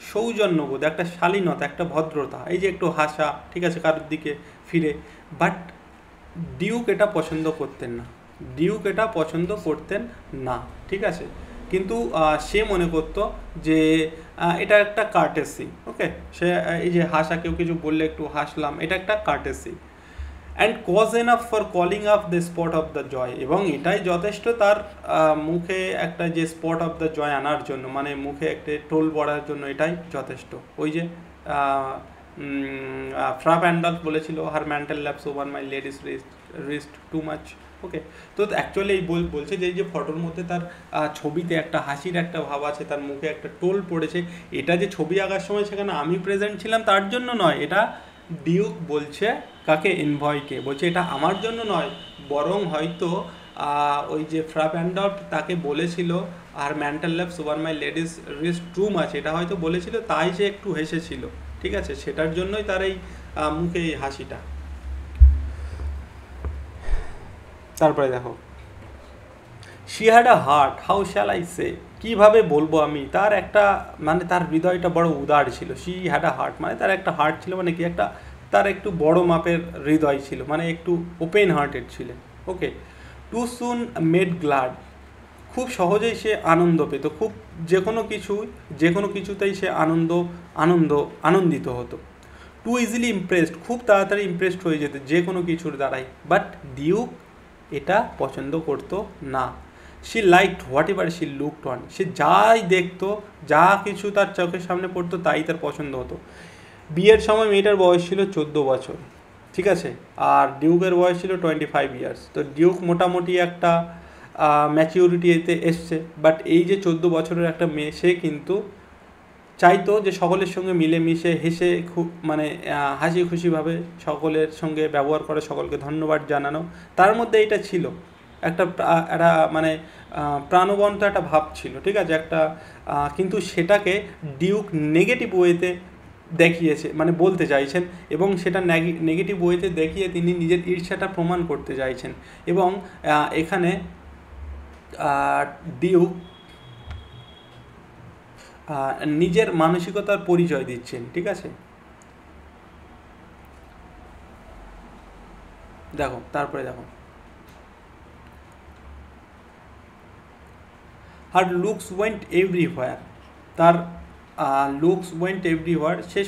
সৌজন্যবোধ, একটা শালীনতা, একটা ভদ্রতা, এই যে একটু হাসা, ঠিক আছে, কারোর দিকে ফিরে। বাট ডিউক এটা পছন্দ করতেন না, ডিউক এটা পছন্দ করতেন না, ঠিক আছে। কিন্তু সে মনে করতো যে এটা একটা কার্টেসি। ওকে, সে এই যে হাসা, কেউ কিছু বললে একটু হাসলাম, এটা একটা courtesy. And cause enough for calling up the spot of the joy, এবং এটাই যথেষ্ট তার মুখে একটা যে স্পট অফ দ্য জয় আনার জন্য, মানে মুখে একটা টোল পড়ার জন্য, এটাই যথেষ্ট। ওই যে ফ্রা প্যান্ডলফ বলেছিল her mantle laps over my lady's wrist too much, okay, তো অ্যাকচুয়ালি এই বলছে যে এই যে ফটোর মধ্যে তার ছবিতে একটা হাসির একটা ভাব আছে, তার মুখে একটা টোল পড়েছে, এটা যে ছবি আঁকার সময় সেখানে আমি প্রেজেন্ট ছিলাম তার জন্য নয়, এটা ডিউক বলছে কাকে, এনভয়কে বলছে এটা আমার জন্য নয়, বরং হয়তো ওই যে ফ্রা প্যান্ডল্ফ তাকে বলেছিল her mantle laps over my lady's wrist too much, এটা হয়তো বলেছিল তাই সে একটু হেসেছিল, ঠিক আছে, সেটার জন্যই তার এই মুখে এই হাসিটা। তারপরে দেখো, she had a heart how shall I say, কীভাবে বলবো আমি, তার একটা মানে তার হৃদয়টা বড় উদার ছিল। শি হ্যাড আ হার্ট মানে তার একটা হার্ট ছিল, মানে কি একটা তার একটু বড় মাপের হৃদয় ছিল, মানে একটু ওপেন হার্টেড ছিল। ওকে, টু সুন মেড গ্লাড, খুব সহজেই সে আনন্দ পেত, খুব যে কোনো কিছুতেই সে আনন্দিত হতো। টু ইজিলি ইমপ্রেসড, খুব তাড়াতাড়ি ইমপ্রেসড হয়ে যেত যে কোনো কিছুর দ্বারাই। বাট ডিউক এটা পছন্দ করতো না। She liked whatever she looked on, সে যাই দেখতো, যা কিছু তার চোখের সামনে পড়তো তাই তার পছন্দ হতো। বিয়ের সময় মেয়েটার বয়স ছিল 14 বছর, ঠিক আছে, আর ডিউকের বয়স ছিল 25 ইয়ার্স। তো ডিউক মোটামুটি একটা ম্যাচিউরিটিতে এসছে, বাট এই যে 14 বছরের একটা মেয়ে, সে কিন্তু চাইতো যে সকলের সঙ্গে মিলেমিশে হেসে খুব মানে হাসি খুশিভাবে সকলের সঙ্গে ব্যবহার করে, সকলকে ধন্যবাদ জানানো, তার মধ্যে এটা ছিল একটা একটা মানে প্রাণবন্ত একটা ভাব ছিল, ঠিক আছে, একটা কিন্তু সেটাকে ডিউক নেগেটিভ ওয়েতে দেখিয়েছে, মানে বলতে চাইছেন, এবং সেটা নেগেটিভ ওয়েতে দেখিয়ে তিনি নিজের ঈর্ষাটা প্রমাণ করতে চাইছেন। এবং এখানে ডিউক নিজের মানসিকতার পরিচয় দিচ্ছেন, ঠিক আছে। দেখো তারপরে দেখো, হার লুকস ওয়েন্ট এভরিহোয়ার, তার লুকস ওয়েন্ট এভরিহোয়ার, সে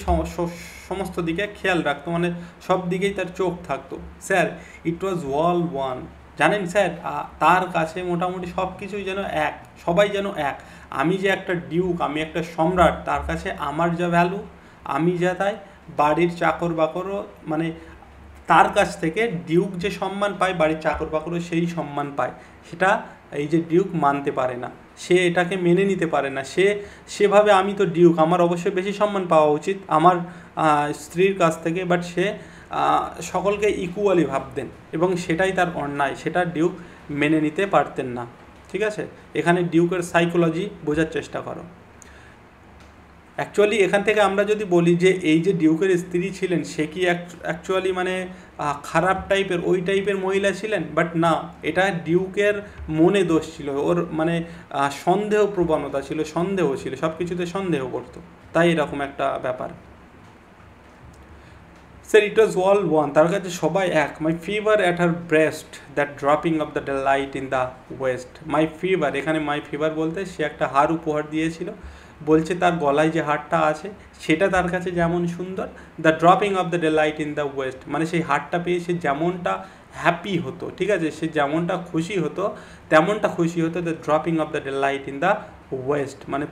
সমস্ত দিকে খেয়াল রাখতো, মানে সব দিকেই তার চোখ থাকতো। Sir it was all one, জানেন স্যার তার কাছে মোটামুটি সব কিছুই যেন এক, সবাই যেন এক। আমি যে একটা ডিউক, আমি একটা সম্রাট, তার কাছে আমার যা ভ্যালু, আমি যা তাই, বাড়ির চাকর বাকরও মানে তার কাছ থেকে ডিউক যে সম্মান পায়, বাড়ির চাকর বাকরও সেই সম্মান পায়। সেটা এই যে ডিউক মানতে পারে না, সে এটাকে মেনে নিতে পারে না, সেভাবে আমি তো ডিউক, আমার অবশ্যই বেশি সম্মান পাওয়া উচিত আমার স্ত্রীর কাছ থেকে, বাট সে সকলকে ইকুয়ালি ভাবতেন এবং সেটাই তার অন্যায়, সেটা ডিউক মেনে নিতে পারতেন না, ঠিক আছে। এখানে ডিউকের সাইকোলজি বোঝার চেষ্টা করো। অ্যাকচুয়ালি এখান থেকে আমরা যদি বলি যে এই যে ডিউকের স্ত্রী ছিলেন, সে কি অ্যাকচুয়ালি মানে খারাপ টাইপের, ওই টাইপের মহিলা ছিলেন, বাট না, এটা ডিউকের মনে দোষ ছিল, ওর মানে সন্দেহ প্রবণতা ছিল, সন্দেহ ছিল, সব কিছুতে সন্দেহ করতো, তাই এরকম একটা ব্যাপার। Sir it was all one, তার কাছে সবাই এক। My favour at her breast that dropping of the light in the west. My favour, এখানে মাই ফিভার বলতে সে একটা হার উপহার দিয়েছিল, বলছে তার গলায় যে হারটা আছে সেটা তার কাছে যেমন সুন্দর, the dropping of the light in the west, মানে সেই হারটা পেয়ে সে যেমনটা হ্যাপি হতো, ঠিক আছে, সে যেমনটা খুশি হতো তেমনটা খুশি হতো the dropping of the light in the west, মানে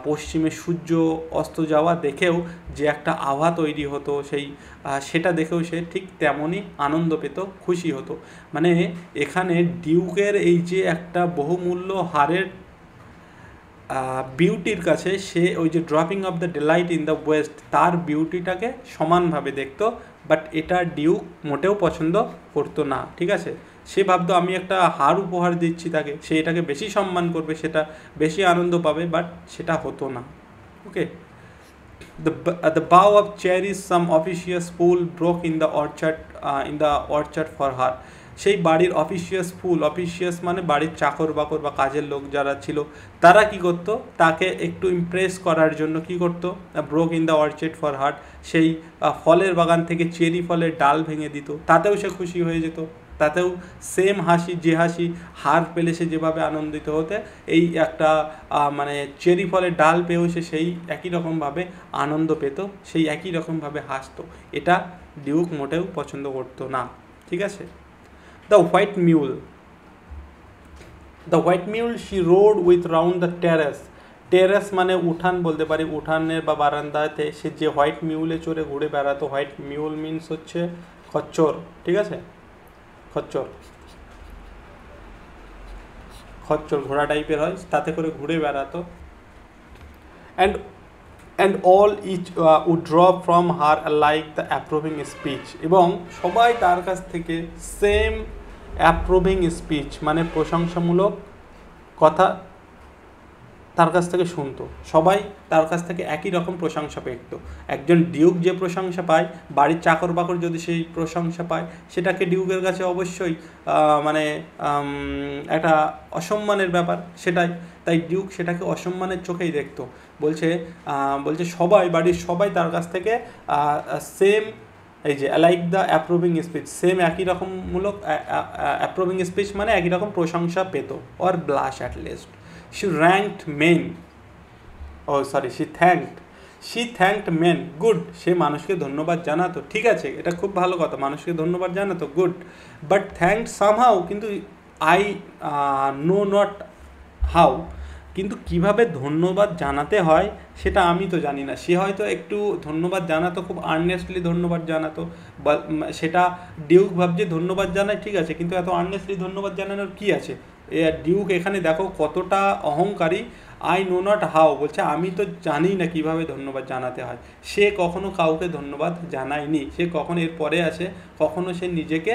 পশ্চিমে সূর্য অস্ত যাওয়া দেখেও যে একটা আভা তৈরি হতো, সেটা দেখেও সে ঠিক তেমনই আনন্দ পেত, খুশি হতো। মানে এখানে ডিউকের এই যে একটা বহুমূল্য হারের বিউটির কাছে সে ওই যে dropping of the delight in the west, তার বিউটিটাকে সমানভাবে দেখতো, বাট এটা ডিউক মোটেও পছন্দ করতো না, ঠিক আছে। সে ভাবতো আমি একটা হার উপহার দিচ্ছি তাকে, সে এটাকে বেশি সম্মান করবে, সেটা বেশি আনন্দ পাবে, বাট সেটা হতো না। ওকে, the bough of cherries some officious fool broke in the orchard for her, সেই বাড়ির অফিসিয়াস মানে বাড়ির চাকর বাকর বা কাজের লোক যারা ছিল, তারা কি করতো, তাকে একটু ইমপ্রেস করার জন্য কি করতো, broke in the orchard for heart, সেই ফলের বাগান থেকে চেরি ফলের ডাল ভেঙে দিত, তাতেও সে খুশি হয়ে যেত, তাতেও সেম হাসি, যে হাসি হার পেলে সে যেভাবে আনন্দিত হতে, এই একটা মানে চেরি ফলের ডাল পেয়েও সে সেই একই রকমভাবে আনন্দ পেত, সেই একই রকমভাবে হাসতো। এটা ডিউক মোটেও পছন্দ করতো না, ঠিক আছে। The white mule she road with round the terrace মানে উঠান বলতে পারি, উঠানের বা বারান্দাতে সে যে হোয়াইট মিউলে চড়ে ঘুরে বেড়াতো, হোয়াইট মিউল মিনস হচ্ছে খচ্চর, ঠিক আছে। খচ্চর, খচ্চর ঘোড়া টাইপের হয়, তাতে করে ঘুরে বেড়াতো। And and all each would drop from her like the approving speech, এবং সবাই তার কাছ থেকে সেম অ্যাপ্রুভিং স্পিচ মানে প্রশংসামূলক কথা তার কাছ থেকে শুনতো, সবাই তার কাছ থেকে একই রকম প্রশংসা পেত। একজন ডিউক যে প্রশংসা পায়, বাড়ির চাকর বাকর যদি সেই প্রশংসা পায়, সেটাকে ডিউকের কাছে অবশ্যই মানে একটা অসম্মানের ব্যাপার, সেটাই। তাই ডিউক সেটাকে অসম্মানের চোখেই দেখতো। বলছে সবাই, বাড়ির সবাই তার কাছ থেকে সেম, এই যে like the approving speech, same একই রকমমূলক অ্যাপ্রুভিং স্পিচ মানে একই রকম প্রশংসা পেত। Or blush at least. She ranked men, she thanked men, good, সে মানুষকে ধন্যবাদ জানাতো, ঠিক আছে, এটা খুব ভালো কথা, মানুষকে ধন্যবাদ জানাতো, গুড, বাট thanked somehow, কিন্তু I know not how, কিন্তু কিভাবে ধন্যবাদ জানাতে হয় সেটা আমি তো জানি না। সে হয়তো একটু ধন্যবাদ জানাতো, খুব আর্নেস্টলি ধন্যবাদ জানাতো, বা সেটা ডিউক ভাবছে ধন্যবাদ জানায়, ঠিক আছে, কিন্তু এত আর্নেস্টলি ধন্যবাদ জানানোর কী আছে। ডিউক এখানে দেখো কতটা অহংকারী। আই নো নট হাউ বলছে, আমি তো জানি না কিভাবে ধন্যবাদ জানাতে হয়। সে কখনো কাউকে ধন্যবাদ জানায়নি, সে কখনো, এর পরে আছে, কখনো সে নিজেকে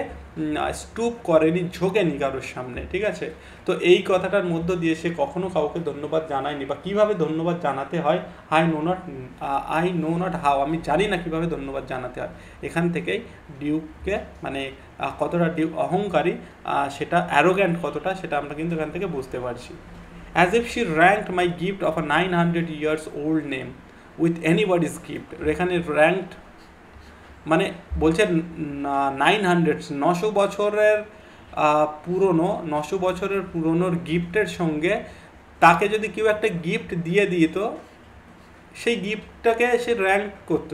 স্টুপ করেনি, ঝোঁকেনি কারোর সামনে, ঠিক আছে। তো এই কথাটার মধ্য দিয়ে সে কখনো কাউকে ধন্যবাদ জানায়নি, বা কিভাবে ধন্যবাদ জানাতে হয়, আই নো নট হাউ, আমি জানি না কিভাবে ধন্যবাদ জানাতে হয়। এখান থেকেই ডিউককে মানে কতটা ডিউক অহংকারী, সেটা অ্যারোগ্যান্ট কতটা, সেটা আমরা কিন্তু এখান থেকে বুঝতে পারছি। As if she ranked my gift of a 900 years old name with anybody's gift, এখানে ranked মানে বলছে 900 বছরের পুরনো, 900 বছরের পুরনোর গিফটের সঙ্গে তাকে যদি কেউ একটা গিফট দিয়ে দিত, সেই গিফটটাকে সে র্যাঙ্ক করতো,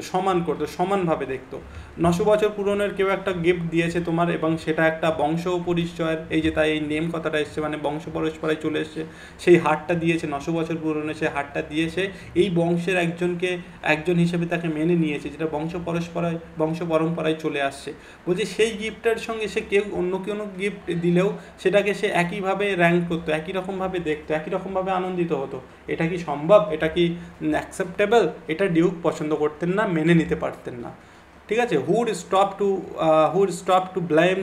সমানভাবে দেখতো। 900 বছর পুরনোর কেউ একটা গিফট দিয়েছে তোমার, এবং সেটা একটা বংশ পরিচয়ের, এই যে তাই এই নেম কথাটা এসছে, মানে বংশ পরস্পরায় চলে এসছে, সেই হারটা দিয়েছে, 900 বছর পুরনো সেই হারটা দিয়েছে, এই বংশের একজন হিসেবে তাকে মেনে নিয়েছে, যেটা বংশ পরম্পরায় চলে আসছে। বলছে সেই গিফটের সঙ্গে সে অন্য কোনো গিফট দিলেও সেটাকে সে একইভাবে র্যাঙ্ক করতো, একই রকমভাবে দেখতো, একই রকমভাবে আনন্দিত হতো। এটা কি সম্ভব? এটা কি অ্যাকসেপ্টেবল? এটা ডিউক পছন্দ করতেন না, মেনে নিতে পারতেন না, ঠিক আছে। Who'd stoop to blame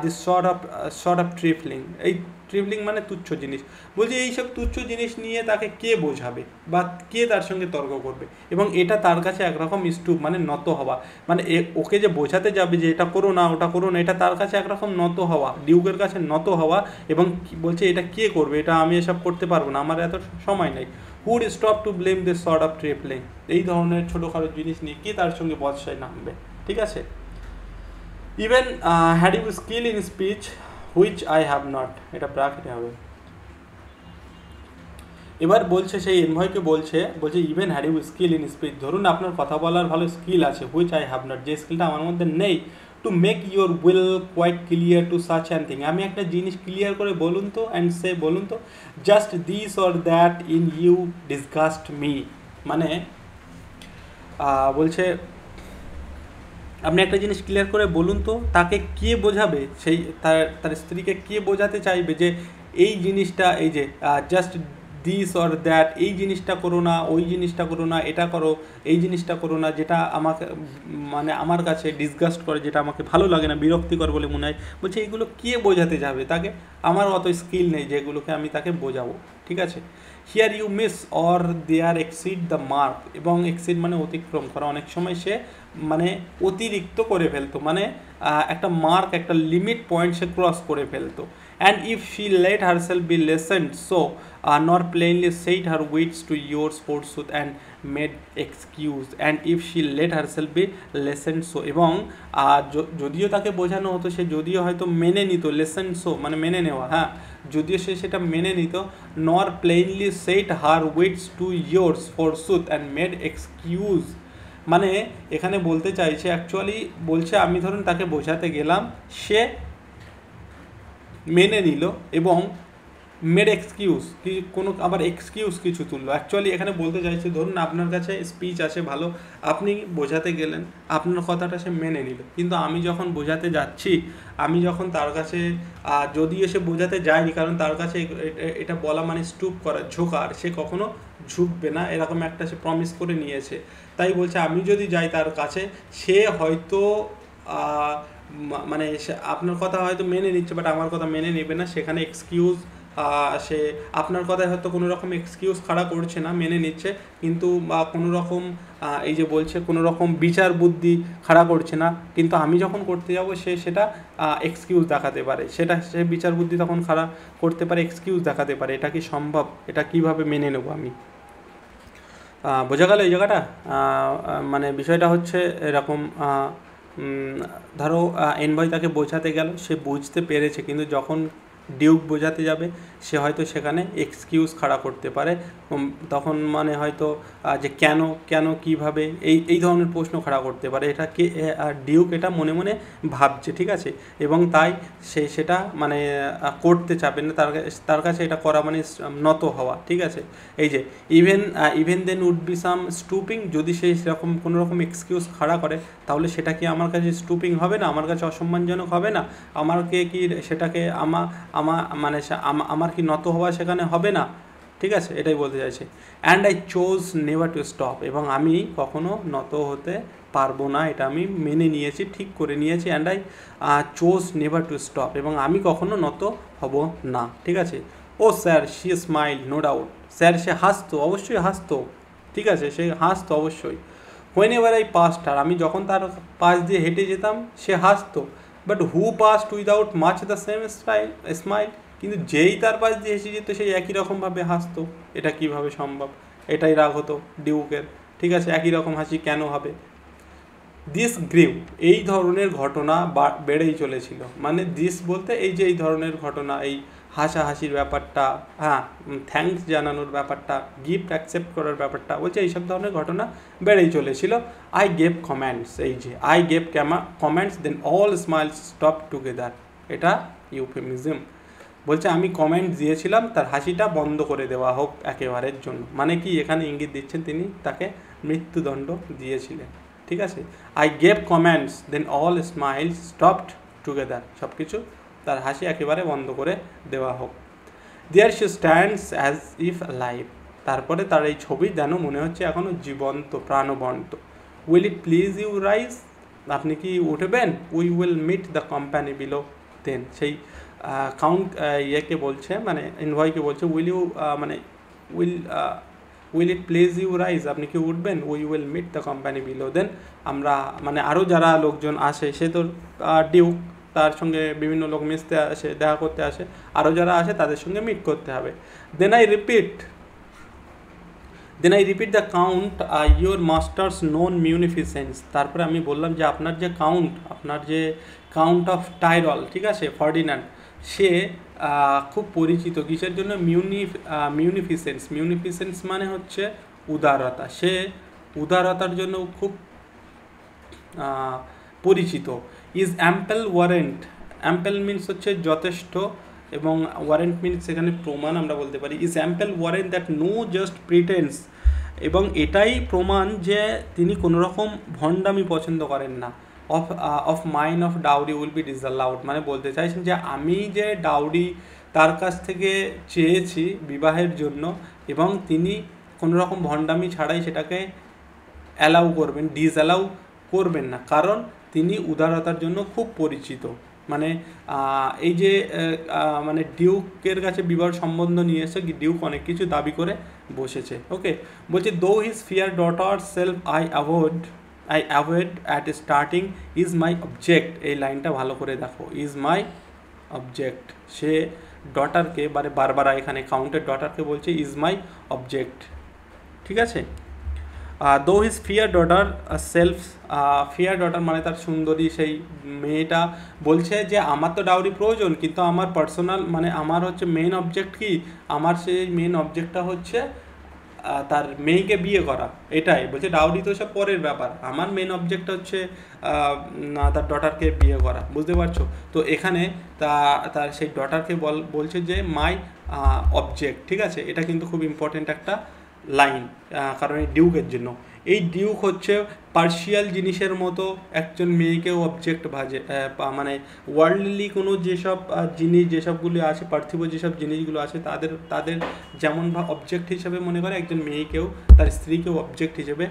this sort of trifling, এই ট্রিফলিং মানে তুচ্ছ জিনিস। বলছে এইসব তুচ্ছ জিনিস নিয়ে তাকে কে বোঝাবে, বা কে তার সঙ্গে তর্ক করবে, এবং এটা তার কাছে একরকম স্টুপ মানে নত হওয়া, মানে ওকে যে বোঝাতে যাবে যে এটা করো না, ওটা করো না, এটা তার কাছে একরকম নত হওয়া, ডিউকের কাছে নত হওয়া, এবং বলছে এটা কে করবে, এটা আমি এসব করতে পারবো না, আমার এত সময় নেই। Who'd stoop to blame this sort of trifling, এই ধরনের ছোটোখাটো জিনিস নিয়ে কে তার সঙ্গে বর্ষায় নামবে, ঠিক আছে। Even had you skill in speech which I have not, এটা ব্র্যাকেটে হবে। এবার বলছে সেই এনভয়কে বলছে even had you skill in speech, ধরুন আপনার কথা বলার ভালো স্কিল আছে, হুইচ আই হ্যাভ নট, যে স্কিলটা আমার মধ্যে নেই, to make your will quite clear to such and thing, আমি একটা জিনিস ক্লিয়ার করে বলুন তো, অ্যান্ড সে বলুন তো, just this or that in you disgust me, মানে বলছে আপনি একটা জিনিস ক্লিয়ার করে বলুন তো, তাকে কে বোঝাবে, সেই তার স্ত্রীকে কে বোঝাতে চাইবে যে এই জিনিসটা, এই যে জাস্ট দিস অর দ্যাট, এই জিনিসটা করো না, ওই জিনিসটা করো না, এটা করো, এই জিনিসটা করো না, যেটা আমাকে মানে আমার কাছে ডিসগাস্ট করে, যেটা আমাকে ভালো লাগে না, বিরক্তিকর বলে মনে হয়। বলছে এইগুলো কে বোঝাতে যাবে তাকে, আমার অত স্কিল নেই যেগুলোকে আমি তাকে বোঝাবো, ঠিক আছে। Here you miss or there exceed the mark, এবং এক্সিড মানে অতিক্রম করা, অনেক সময় সে মানে অতিরিক্ত করে ফেলতো, মানে একটা মার্ক, একটা লিমিট পয়েন্ট সে ক্রস করে ফেলতো। And if she let herself be lessoned so nor plainly said her wits to yours forsooth and made excuse, and if she let herself be lessoned so, এবং যদিও তাকে বোঝানো হতো, সে যদিও হয়তো মেনে নিত, লেসেন্ড সো মানে মেনে নেওয়া, হ্যাঁ, যদিও সে সেটা মেনে নিত, nor plainly said her wits to yours forsooth and made excuse, মানে এখানে বলতে চাইছে অ্যাকচুয়ালি, বলছে আমি ধরুন তাকে বোঝাতে গেলাম, সে মেনে নিল এবং মেড এক্সকিউজ কি কোনো আবার এক্সকিউজ কিছু তুললো। অ্যাকচুয়ালি এখানে বলতে চাইছে ধরুন আপনার কাছে স্পিচ আছে ভালো, আপনি বোঝাতে গেলেন, আপনার কথাটা সে মেনে নিল, কিন্তু আমি যখন বোঝাতে যাচ্ছি, আমি যখন তার কাছে যদি এসে বোঝাতে যাইনি, কারণ তার কাছে এটা বলা মানে স্টুপ করা, ঝোঁকার, সে কখনো ঝুঁকবে না, এরকম একটা সে প্রমিস করে নিয়েছে। তাই বলছে আমি যদি যাই তার কাছে, সে হয়তো মানে আপনার কথা হয়তো মেনে নিচ্ছে, বাট আমার কথা মেনে নেবে না, সেখানে এক্সকিউজ সে আপনার কথায় হয়তো কোনো রকম এক্সকিউজ খাড়া করছে না, মেনে নিচ্ছে, কিন্তু বা কোনো রকম এই যে বলছে কোনো রকম বিচার বুদ্ধি খাড়া করছে না, কিন্তু আমি যখন করতে যাব সে সেটা এক্সকিউজ দেখাতে পারে, সেটা সে বিচার বুদ্ধি তখন খাড়া করতে পারে, এক্সকিউজ দেখাতে পারে। এটা কি সম্ভব? এটা কিভাবে মেনে নেব আমি? বোঝা গেল এই জায়গাটা? মানে বিষয়টা হচ্ছে এরকম, ধরো এনভয় তাকে বোঝাতে গেল, সে বুঝতে পেরেছে, কিন্তু যখন ডিউক বোঝাতে যাবে সে হয়তো সেখানে এক্সকিউজ খাড়া করতে পারে, তখন মানে হয়তো যে কেন কেন কীভাবে এই ধরনের প্রশ্ন খাড়া করতে পারে। এটা কে ডিউক এটা মনে মনে ভাবছে, ঠিক আছে, এবং তাই সে সেটা মানে করতে চাবে না, তার কাছে এটা করা মানে নত হওয়া, ঠিক আছে। এই যে even then would be some stooping, যদি সে সেরকম কোনো রকম এক্সকিউজ খাড়া করে, তাহলে সেটা কি আমার কাছে স্টুপিং হবে না? আমার কাছে অসম্মানজনক হবে না? আমাকে কি সেটাকে আমার কি নত হওয়া সেখানে হবে না? ঠিক আছে, এটাই বলতে চাইছে। And I choose never to stop, এবং আমি কখনো নত হতে পারবো না, এটা আমি মেনে নিয়েছি, ঠিক করে নিয়েছি। And I choose never to stop, এবং আমি কখনো নত হব না, ঠিক আছে। Oh sir, she smile no doubt, sir সে হাসতো, অবশ্যই হাসতো, ঠিক আছে, সে হাসতো অবশ্যই। হোয়েন এভার আই পাস্ট, আর আমি যখন তার পাশ দিয়ে হেঁটে যেতাম সে হাসতো। But who passed without much the same smile, কিন্তু যেই তার পাশ দিয়ে হেসে যেত সেই একই রকমভাবে হাসতো। এটা কিভাবে সম্ভব? এটাই রাগ হতো ডিউকের, ঠিক আছে, একই রকম হাসি কেন হবে? দিস গ্রিউ, এই ধরনের ঘটনা বেড়েই চলেছিল, মানে দিস বলতে এই যে এই ধরনের ঘটনা, এই হাসাহাসির ব্যাপারটা, হ্যাঁ, থ্যাঙ্কস জানানোর ব্যাপারটা, গিফট অ্যাকসেপ্ট করার ব্যাপারটা, বলছে এইসব ধরনের ঘটনা বেড়েই চলেছিল। আই গেভ কমেন্টস, এই যে I gave comments then all smiles stop together, এটা ইউফেমিজম। বলছে আমি কমেন্ট দিয়েছিলাম, তার হাসিটা বন্ধ করে দেওয়া হোক একেবারের জন্য, মানে কি এখানে ইঙ্গিত দিচ্ছেন তিনি তাকে মৃত্যুদণ্ড দিয়েছিলেন, ঠিক আছে। I gave comments then all smiles stopped together, সব কিছু তার হাসি একেবারে বন্ধ করে দেওয়া হোক। There she stands as if live, তারপরে তার এই ছবি যেন মনে হচ্ছে এখনও জীবন্ত, প্রাণবন্ত। Will it please you rise, আপনি কি উঠবেন? We will meet the company below then, সেই ইয়েকে বলছে, মানে এনভয়কে বলছে, উইল ইউ মানে will it please you rise, আপনি কি উঠবেন? We will meet the company below then, আমরা মানে আরও যারা লোকজন আসে, সে তো ডিউক, তার সঙ্গে বিভিন্ন লোক মিশতে আসে, দেখা করতে আসে, আরও যারা আসে তাদের সঙ্গে মিট করতে হবে। Then I repeat the count your master's known munificence, তারপরে আমি বললাম যে আপনার যে কাউন্ট অফ টাইরল, ঠিক আছে, ফার্ডিন্যান্ড, সে খুব পরিচিত কিসের জন্য? মিউনিফিসেন্স মানে হচ্ছে উদারতা, সে উদারতার জন্য খুব পরিচিত। ইজ অ্যাম্পেল ওয়ারেন্ট, অ্যাম্পেল মিনস হচ্ছে যথেষ্ট, এবং ওয়ারেন্ট মিনস সেখানে প্রমাণ আমরা বলতে পারি। Is ample warrant that no just pretence, এবং এটাই প্রমাণ যে তিনি কোনো রকম ভণ্ডামি পছন্দ করেন না। Of mine of dowry will be disallowed, মানে বলতে চাইছেন যে আমি যে ডাউরি তার কাছ থেকে চেয়েছি বিবাহের জন্য, এবং তিনি কোনো রকম ভণ্ডামি ছাড়াই সেটাকে অ্যালাউ করবেন, ডিসঅ্যালাউ করবেন না, কারণ তিনি উদারতার জন্য খুব পরিচিত। মানে এই যে মানে ডিউকের কাছে বিবাহ সম্বন্ধ নিয়ে এসে ডিউক অনেক কিছু দাবি করে বসেছে। ওকে, বলছে দো his fear daughter self I avoid at starting is my object, এই লাইনটা ভালো করে দেখো, ইজ মাই অবজেক্ট, সে ডটারকে বারবার এখানে কাউন্টের ডটারকে বলছে ইজ মাই অবজেক্ট, ঠিক আছে। দো his fear daughter fear daughter মানে তার সুন্দরী সেই মেয়েটা বলছে যে আমার তো ডাউরি প্রয়োজন, কিন্তু আমার পার্সোনাল মানে আমার হচ্ছে মেন অবজেক্ট কি, আমার সেই মেন অবজেক্টটা হচ্ছে তার মেয়েকে বিয়ে করা, এটাই বলছে। ডাউরি তো সব পরের ব্যাপার, আমার মেন অবজেক্ট হচ্ছে তার ডটারকে বিয়ে করা, বুঝতে পারছো? তো এখানে তার সেই ডটারকে বলছে যে মাই অবজেক্ট, ঠিক আছে? এটা কিন্তু খুব ইম্পর্টেন্ট একটা লাইন, কারণ এই ডিউকের জন্য। এই ডিউক হচ্ছে পার্শিয়াল জিনিসের মতো একজন মেয়েকেও অবজেক্ট ভাজে, মানে ওয়ার্ল্ডলি কোনো যেসব জিনিস, যেসবগুলি আছে পার্থিব, যেসব জিনিসগুলো আছে তাদের যেমন অবজেক্ট হিসেবে মনে করে, একজন মেয়েকেও তার স্ত্রীকেও অবজেক্ট হিসেবে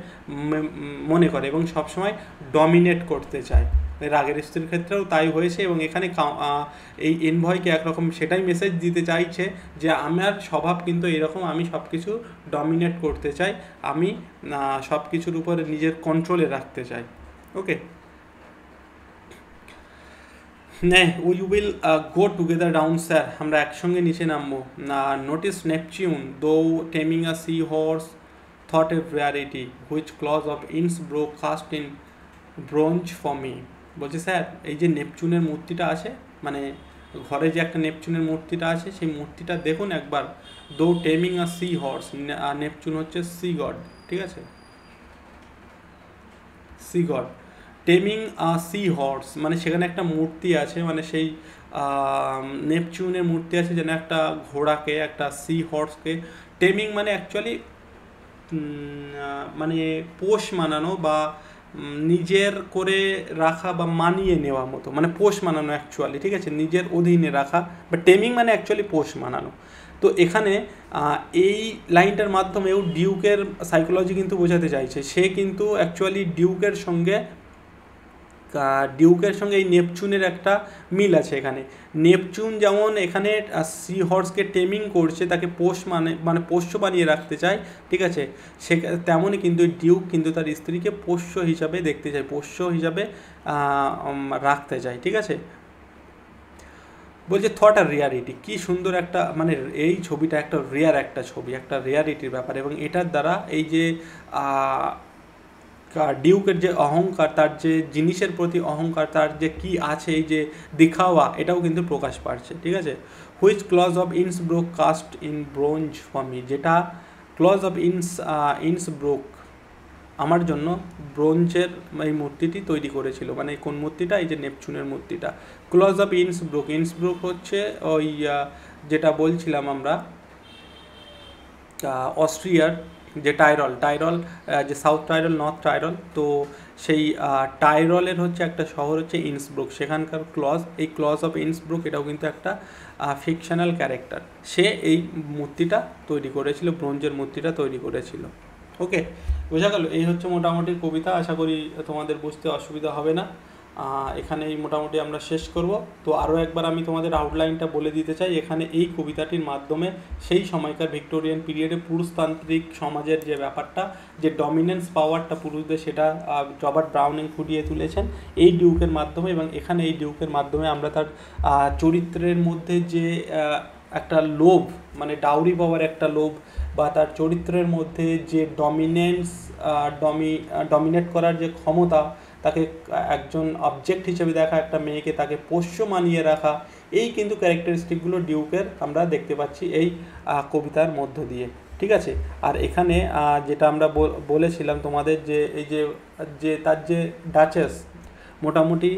মনে করে, এবং সবসময় ডমিনেট করতে চায়। রাগের স্ত্রীর ক্ষেত্রেও তাই হয়েছে, এবং এখানে এই এনভয়কে একরকম সেটাই মেসেজ দিতে চাইছে যে আমার স্বভাব কিন্তু এরকম, আমি সব কিছু ডমিনেট করতে চাই, আমি সব কিছুর উপরে নিজের কন্ট্রোলে রাখতে চাই। Okay, nay we will go together down sir, আমরা একসঙ্গে নিচে নামবো। Notice Neptune though taming a sea horse thought a variety which Claus of Innsbruck cast in bronze for me. বলছে স্যার এই যে নেপচুনের মূর্তিটা আছে, মানে ঘরে যে একটা নেপচুনের মূর্তিটা আছে, সেই মূর্তিটা দেখুন একবার। দো taming a sea horse, Neptune হচ্ছে সি গড, ঠিক আছে? C god, taming a sea horse মানে সেখানে একটা মূর্তি আছে, মানে সেই নেপচুনের মূর্তি আছে যেন একটা ঘোড়াকে, একটা সি হর্সকে। টেমিং মানে অ্যাকচুয়ালি মানে পোষ মানানো বা নিজের করে রাখা বা মানিয়ে নেওয়া মতো, মানে পোষ মানানো অ্যাকচুয়ালি, ঠিক আছে? নিজের অধীনে রাখা, বা টেমিং মানে অ্যাকচুয়ালি পোষ মানানো। তো এখানে এই লাইনটার মাধ্যমেও ডিউকের সাইকোলজি কিন্তু বোঝাতে চাইছে। সে কিন্তু অ্যাকচুয়ালি ডিউকের সঙ্গে এই নেপচুনের একটা মিল আছে এখানে। নেপচুন যেমন এখানে সি হর্সকে টেমিং করছে, তাকে পোষ মানে পোষ্য বানিয়ে রাখতে চায়, ঠিক আছে? সে তেমনই কিন্তু ডিউক কিন্তু তার স্ত্রীকে পোষ্য হিসাবে দেখতে চায়, পোষ্য হিসাবে রাখতে চায়, ঠিক আছে? বলছে থট আর রিয়ালিটি, কী সুন্দর একটা, মানে এই ছবিটা একটা রেয়ার একটা ছবি, একটা রিয়ালিটির ব্যাপার। এবং এটার দ্বারা এই যে ডিউকের যে অহংকার, তার যে জিনিসের প্রতি অহংকার, তার যে কি আছে, এই যে দেখাওয়া, এটাও কিন্তু প্রকাশ পাচ্ছে, ঠিক আছে? Which Claus of Innsbruck cast in bronze for me, যেটা ক্লজ অফ ইনস ব্রোক আমার জন্য ব্রোঞ্জের এই মূর্তিটি তৈরি করেছিল। মানে কোন মূর্তিটা? এই যে নেপচুনের মূর্তিটা। ক্লজ অফ ইন্সব্রুক হচ্ছে ওই যেটা বলছিলাম আমরা, অস্ট্রিয়ার যে টাইরল, যে সাউথ টাইরল, নর্থ টাইরল, তো সেই টাইরলের হচ্ছে একটা শহর হচ্ছে ইন্সব্রুক, সেখানকার এই ক্লজ অফ ইন্সব্রুক, এটাও কিন্তু একটা ফিকশনাল ক্যারেক্টার। সে এই মূর্তিটা তৈরি করেছিল, ব্রোঞ্জের মূর্তিটা তৈরি করেছিল। ওকে, বোঝা গেল? এই হচ্ছে মোটামুটি কবিতা। আশা করি তোমাদের বুঝতে অসুবিধা হবে না। এখানেই মোটামুটি আমরা শেষ করব। তো আরও একবার আমি তোমাদের আউটলাইনটা বলে দিতে চাই। এখানে এই কবিতাটির মাধ্যমে সেই সময়কার ভিক্টোরিয়ান পিরিয়ডে পুরুষতান্ত্রিক সমাজের যে ব্যাপারটা, যে ডমিনেন্স পাওয়ারটা পুরুষদের, সেটা রবার্ট ব্রাউনিং ফুটিয়ে তুলেছেন এই ডিউকের মাধ্যমে। এবং এখানে এই ডিউকের মাধ্যমে আমরা তার চরিত্রের মধ্যে যে একটা লোভ, মানে ডাউরি পাওয়ার একটা লোভ, বা তার চরিত্রের মধ্যে যে ডমিনেট করার যে ক্ষমতা, তাকে একজন অবজেক্ট হিসেবে দেখা, একটা মেয়েকে তাকে পোষ্য মানিয়ে রাখা, এই কিন্তু ক্যারেক্টারিস্টিকগুলো ডিউকের আমরা দেখতে পাচ্ছি এই কবিতার মধ্য দিয়ে, ঠিক আছে? আর এখানে যেটা আমরা বলেছিলাম তোমাদের, যে এই যে তার যে ডাচেস, মোটামুটি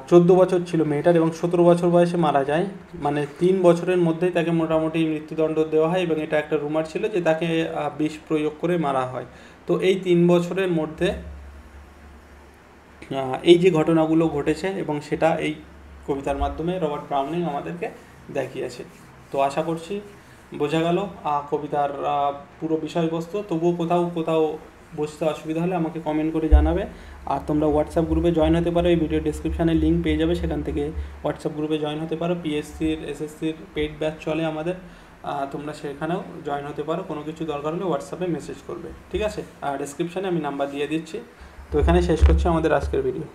14 বছর ছিল মেয়েটার, এবং 17 বছর বয়সে মারা যায়। মানে 3 বছরের মধ্যেই তাকে মোটামুটি মৃত্যুদণ্ড দেওয়া হয়, এবং এটা একটা রুমার ছিল যে তাকে বিষ প্রয়োগ করে মারা হয়। তো এই 3 বছরের মধ্যে এই যে ঘটনাগুলো ঘটেছে, এবং সেটা এই কবিতার মাধ্যমে রবার্ট ব্রাউনিং আমাদেরকে দেখিয়েছে। তো আশা করছি বোঝা গেল কবিতার পুরো বিষয়বস্তু। তবুও কোথাও বুঝতে অসুবিধা হলে আমাকে কমেন্ট করে জানাবে। আর তোমরা হোয়াটসঅ্যাপ গ্রুপে জয়েন হতে পারো, এই ভিডিও ডিসক্রিপশানে লিঙ্ক পেয়ে যাবে, সেখান থেকে হোয়াটসঅ্যাপ গ্রুপে জয়েন হতে পারো। পিএসসির এসএসসির পেইড ব্যাচ চলে আমাদের, তোমরা সেখানেও জয়েন হতে পারো। কোনো কিছু দরকার হলে হোয়াটসঅ্যাপে মেসেজ করবে, ঠিক আছে? আর ডিসক্রিপশানে আমি নাম্বার দিয়ে দিচ্ছি। তো এখানে শেষ করছি আমাদের আজকের ভিডিও।